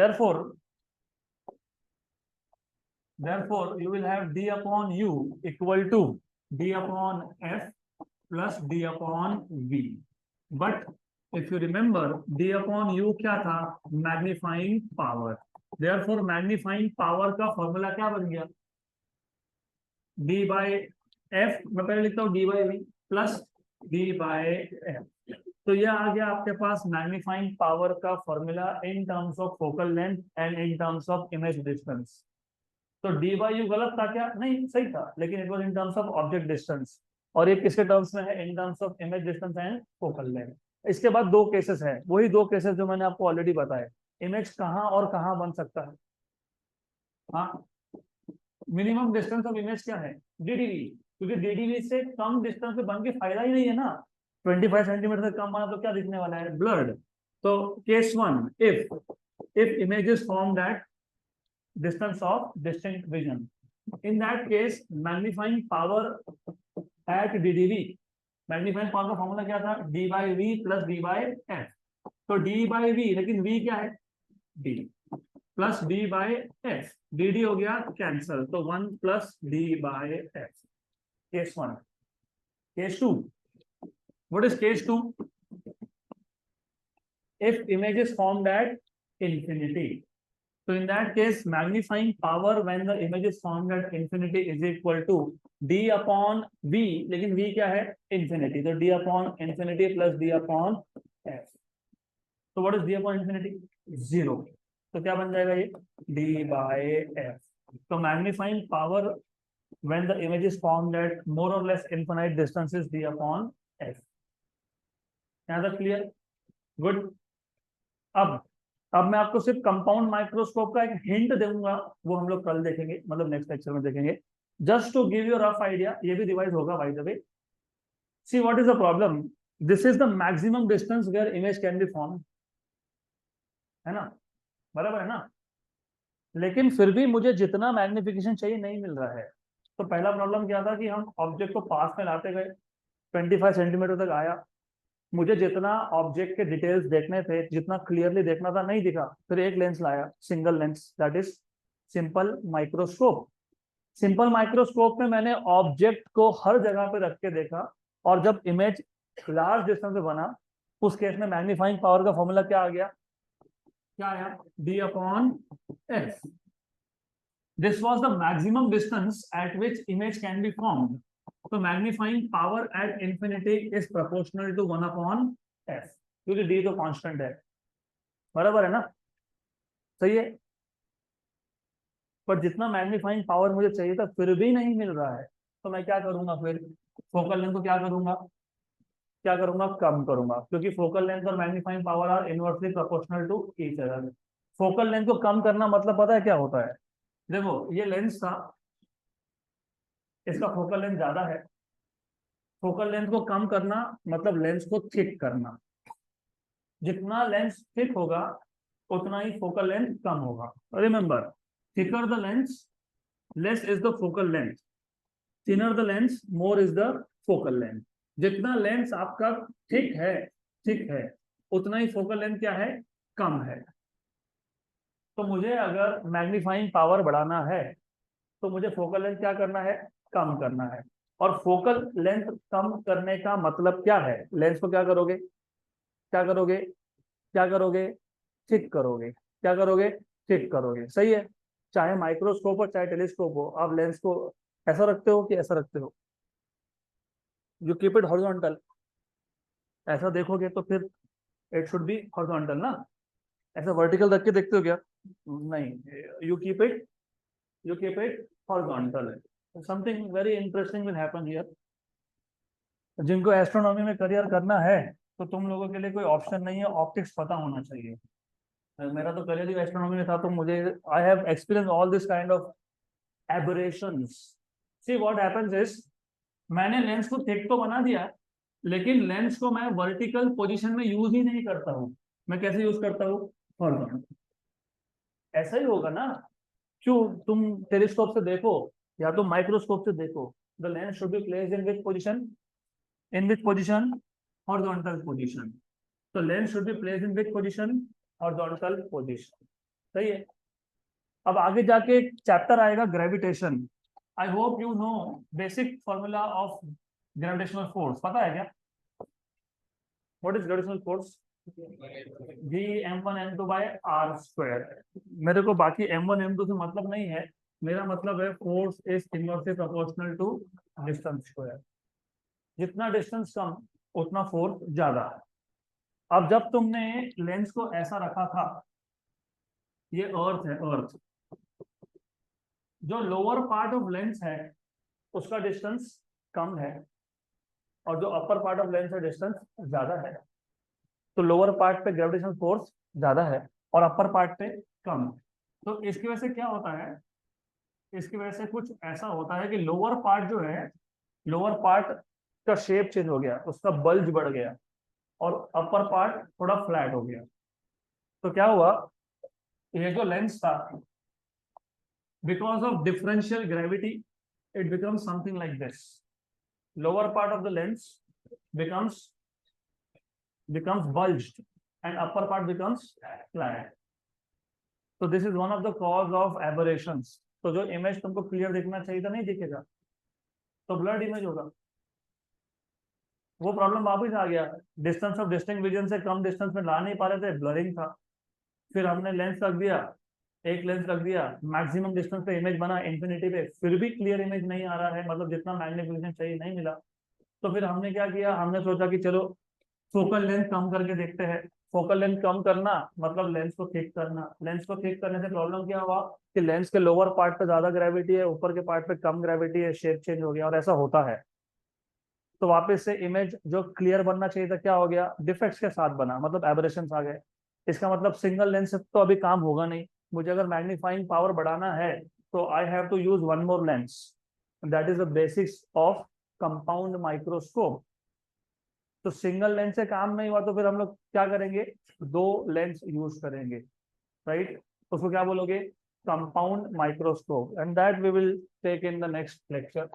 therefore you will have d upon u equal to d upon f plus d upon v। but if you remember d upon u क्या था? Magnifying power. therefore magnifying power का formula क्या बन गया? d by f, मैं पहले लिखता हूँ d by v plus d by f। तो यह आ गया आपके पास मैग्नीफाइंग पावर का formula in terms of focal length and in terms of image distance. तो डी बाई यू गलत था क्या? नहीं, सही था, लेकिन it was in terms of object distance. और ये किसके टर्म्स में है? In terms of image distance and focal length. इसके बाद दो केसेस हैं, वही दो केसेस जो मैंने आपको ऑलरेडी बताए। इमेज कहाँ और कहाँ बन सकता है? हाँ, मिनिमम डिस्टेंस ऑफ इमेज क्या है? डीडीवी। क्योंकि डीडीवी से कम डिस्टेंस पे बन के फायदा ही नहीं है ना। 25 सेंटीमीटर से कम बना तो क्या दिखने वाला है? ब्लर्ड। तो case one, if image is formed eight distance of distinct vision, in that case magnifying power at ddv, magnifying power का फॉर्मूला क्या था? d by v plus d by f। तो d by v, लेकिन v क्या है? d plus d by f, dd हो गया cancel, तो 1 plus d by f। Case one. Case two, what is case two? if image is formed at infinity, so in that case magnifying power when the image is formed at infinity is equal to d upon v, लेकिन v क्या है? infinity, तो d upon infinity plus d upon f। तो what is d upon infinity? 0। तो क्या बन जाएगा ये? d by f। तो magnifying power when the image is formed at more or less infinite distance is d upon f। यहाँ तक clear? Good. अब मैं आपको सिर्फ कंपाउंड माइक्रोस्कोप का एक हिंट दूंगा, वो हम लोग कल देखेंगे, मतलब नेक्स्ट लेक्चर में देखेंगे। Just to give you rough idea, ये भी रिवाइज होगा by the way. See what is the problem? This is the maximum distance where image can be form, है ना? बराबर है ना? लेकिन फिर भी मुझे जितना मैग्निफिकेशन चाहिए नहीं मिल रहा है। तो पहला प्रॉब्लम क्या था कि हम ऑब्जेक्ट को पास में लाते गए, 25 सेंटीमीटर तक आया, मुझे जितना ऑब्जेक्ट के डिटेल्स देखने थे, जितना क्लियरली देखना था, नहीं दिखा। फिर एक लेंस लाया, single lens, that is simple microscope. Simple microscope में मैंने ऑब्जेक्ट को हर जगह पे रख के देखा, और जब इमेज लार्ज डिस्टेंस पे बना, उस केस में मैग्नीफाइंग पावर का फॉर्मूला क्या आ गया? क्या आया? d upon f। This was the maximum distance at which image can be formed. तो magnifying power at infinity is proportional to 1 upon f, क्योंकि d तो कांस्टेंट है। बराबर है ना? सही है। पर जितना मैग्नीफाइंग पावर मुझे चाहिए था फिर भी नहीं मिल रहा है, तो मैं क्या करूंगा? फिर फोकल लेंथ को क्या करूंगा? कम करूंगा, क्योंकि फोकल लेंथ और magnifying power are inversely proportional to each other. Focal length को कम करना मतलब पता है क्या होता है? देखो, ये लेंस था, इसका फोकल लेंथ ज्यादा है। फोकल लेंथ को कम करना मतलब लेंस को थिक करना। जितना लेंस थिक होगा उतना ही फोकल लेंथ कम होगा। Remember, thicker the lens, less is the focal length. Thinner the lens, more is the focal length. जितना लेंस आपका थिक है उतना ही फोकल लेंथ क्या है? कम है। तो मुझे अगर मैग्नीफाइंग पावर बढ़ाना है तो मुझे फोकल लेंथ क्या करना है? कम करना है। और फोकल लेंथ कम करने का मतलब क्या है? लेंस को क्या करोगे? क्या करोगे? क्या करोगे? थिक करोगे। क्या करोगे? थिक करोगे। सही है। चाहे माइक्रोस्कोप हो चाहे टेलीस्कोप हो, आप लेंस को ऐसा रखते हो कि ऐसा रखते हो? यू कीप इट हॉरिजॉन्टल, ऐसा देखोगे तो फिर इट शुड बी हॉरिजॉन्टल ना, ऐसा वर्टिकल रख के देखते हो क्या? नहीं, you keep it horizontal. Something very interesting will happen here. जिनको एस्ट्रोनॉमी में करियर करना है तो तुम लोगों के लिए कोई ऑप्शन नहीं है, ऑप्टिक्स पता होना चाहिए। मेरा तो करियर ही एस्ट्रोनॉमी में था, तो मुझे I have experience all this kind of aberrations. See what happens is, मैंने लेंस को थिक तो बना दिया, लेकिन लेंस को मैं वर्टिकल पोजीशन में यूज ही नहीं करता हूँ। मैं कैसे यूज करता हूँ? हॉरिजॉन्टल। ऐसा ही होगा ना, क्यों? तुम टेलीस्कोप से देखो या तुम माइक्रोस्कोप से देखो, the lens should be placed in which position? In which position? Horizontal position. तो lens should be placed in which position? Horizontal position. सही है। अब आगे जाके एक चैप्टर आएगा gravitation. I hope you know basic formula of gravitational force. पता है क्या? What is gravitational force? G m1 m2 by R square. मेरे को बाकी m1 m2 से मतलब नहीं है, मेरा मतलब है force is inversely proportional to distance square. जितना डिस्टेंस कम उतना फोर्स ज्यादा। अब जब तुमने लेंस को ऐसा रखा था, ये अर्थ है, अर्थ, जो लोअर पार्ट ऑफ लेंस है उसका डिस्टेंस कम है, और जो अपर पार्ट ऑफ लेंस है डिस्टेंस ज्यादा है। तो लोअर पार्ट पे ग्रेविटेशनल फोर्स ज्यादा है और अपर पार्ट पे कम है। तो इसकी वजह से क्या होता है? इसकी वजह से कुछ ऐसा होता है कि लोअर पार्ट जो है, लोअर पार्ट का शेप चेंज हो गया, उसका बल्ज बढ़ गया, और अपर पार्ट थोड़ा फ्लैट हो गया। तो क्या हुआ? ये जो लेंस था, because of differential gravity, it becomes something like this. Lower part of the lens becomes bulged and upper part becomes flat. So this is one of the cause of aberrations. तो जो image तुमको clear दिखना चाहिए था नहीं दिखेगा, तो blood image होगा। वो प्रॉब्लम वापस आ गया, डिस्टेंस ऑफ डिस्टिंक्ट विजन से कम डिस्टेंस में ला नहीं पा रहे थे, ब्लरिंग था। फिर हमने लेंस रख दिया, एक लेंस रख दिया, मैक्सिमम डिस्टेंस पे इमेज बना इंफिनिटी पे, फिर भी क्लियर इमेज नहीं आ रहा है, मतलब जितना मैग्निफिकेशन चाहिए नहीं मिला। तो फिर हमने क्या किया? हमने सोचा कि चलो फोकल लेंथ कम करके देखते हैं। फोकल लेंथ कम करना मतलब लेंस को थिक करना। लेंस को थिक करने से प्रॉब्लम क्या हुआ कि लेंस के लोअर पार्ट पे ज्यादा ग्रेविटी है, ऊपर के पार्ट पे कम ग्रेविटी है, शेप चेंज हो गया, और ऐसा होता है। तो वापस से इमेज जो क्लियर बनना चाहिए था क्या हो गया? डिफेक्ट्स के साथ बना, मतलब एबरेशन आ गए। इसका मतलब सिंगल लेंस से तो अभी काम होगा नहीं, मुझे अगर मैग्नीफाइंग पावर बढ़ाना है तो I have to use one more lens. That is the basics of compound microscope. तो सिंगल लेंस से काम नहीं हुआ तो फिर हम लोग क्या करेंगे? दो लेंस यूज करेंगे, राइट? उसको क्या बोलोगे? Compound microscope, and that we will take in the next lecture.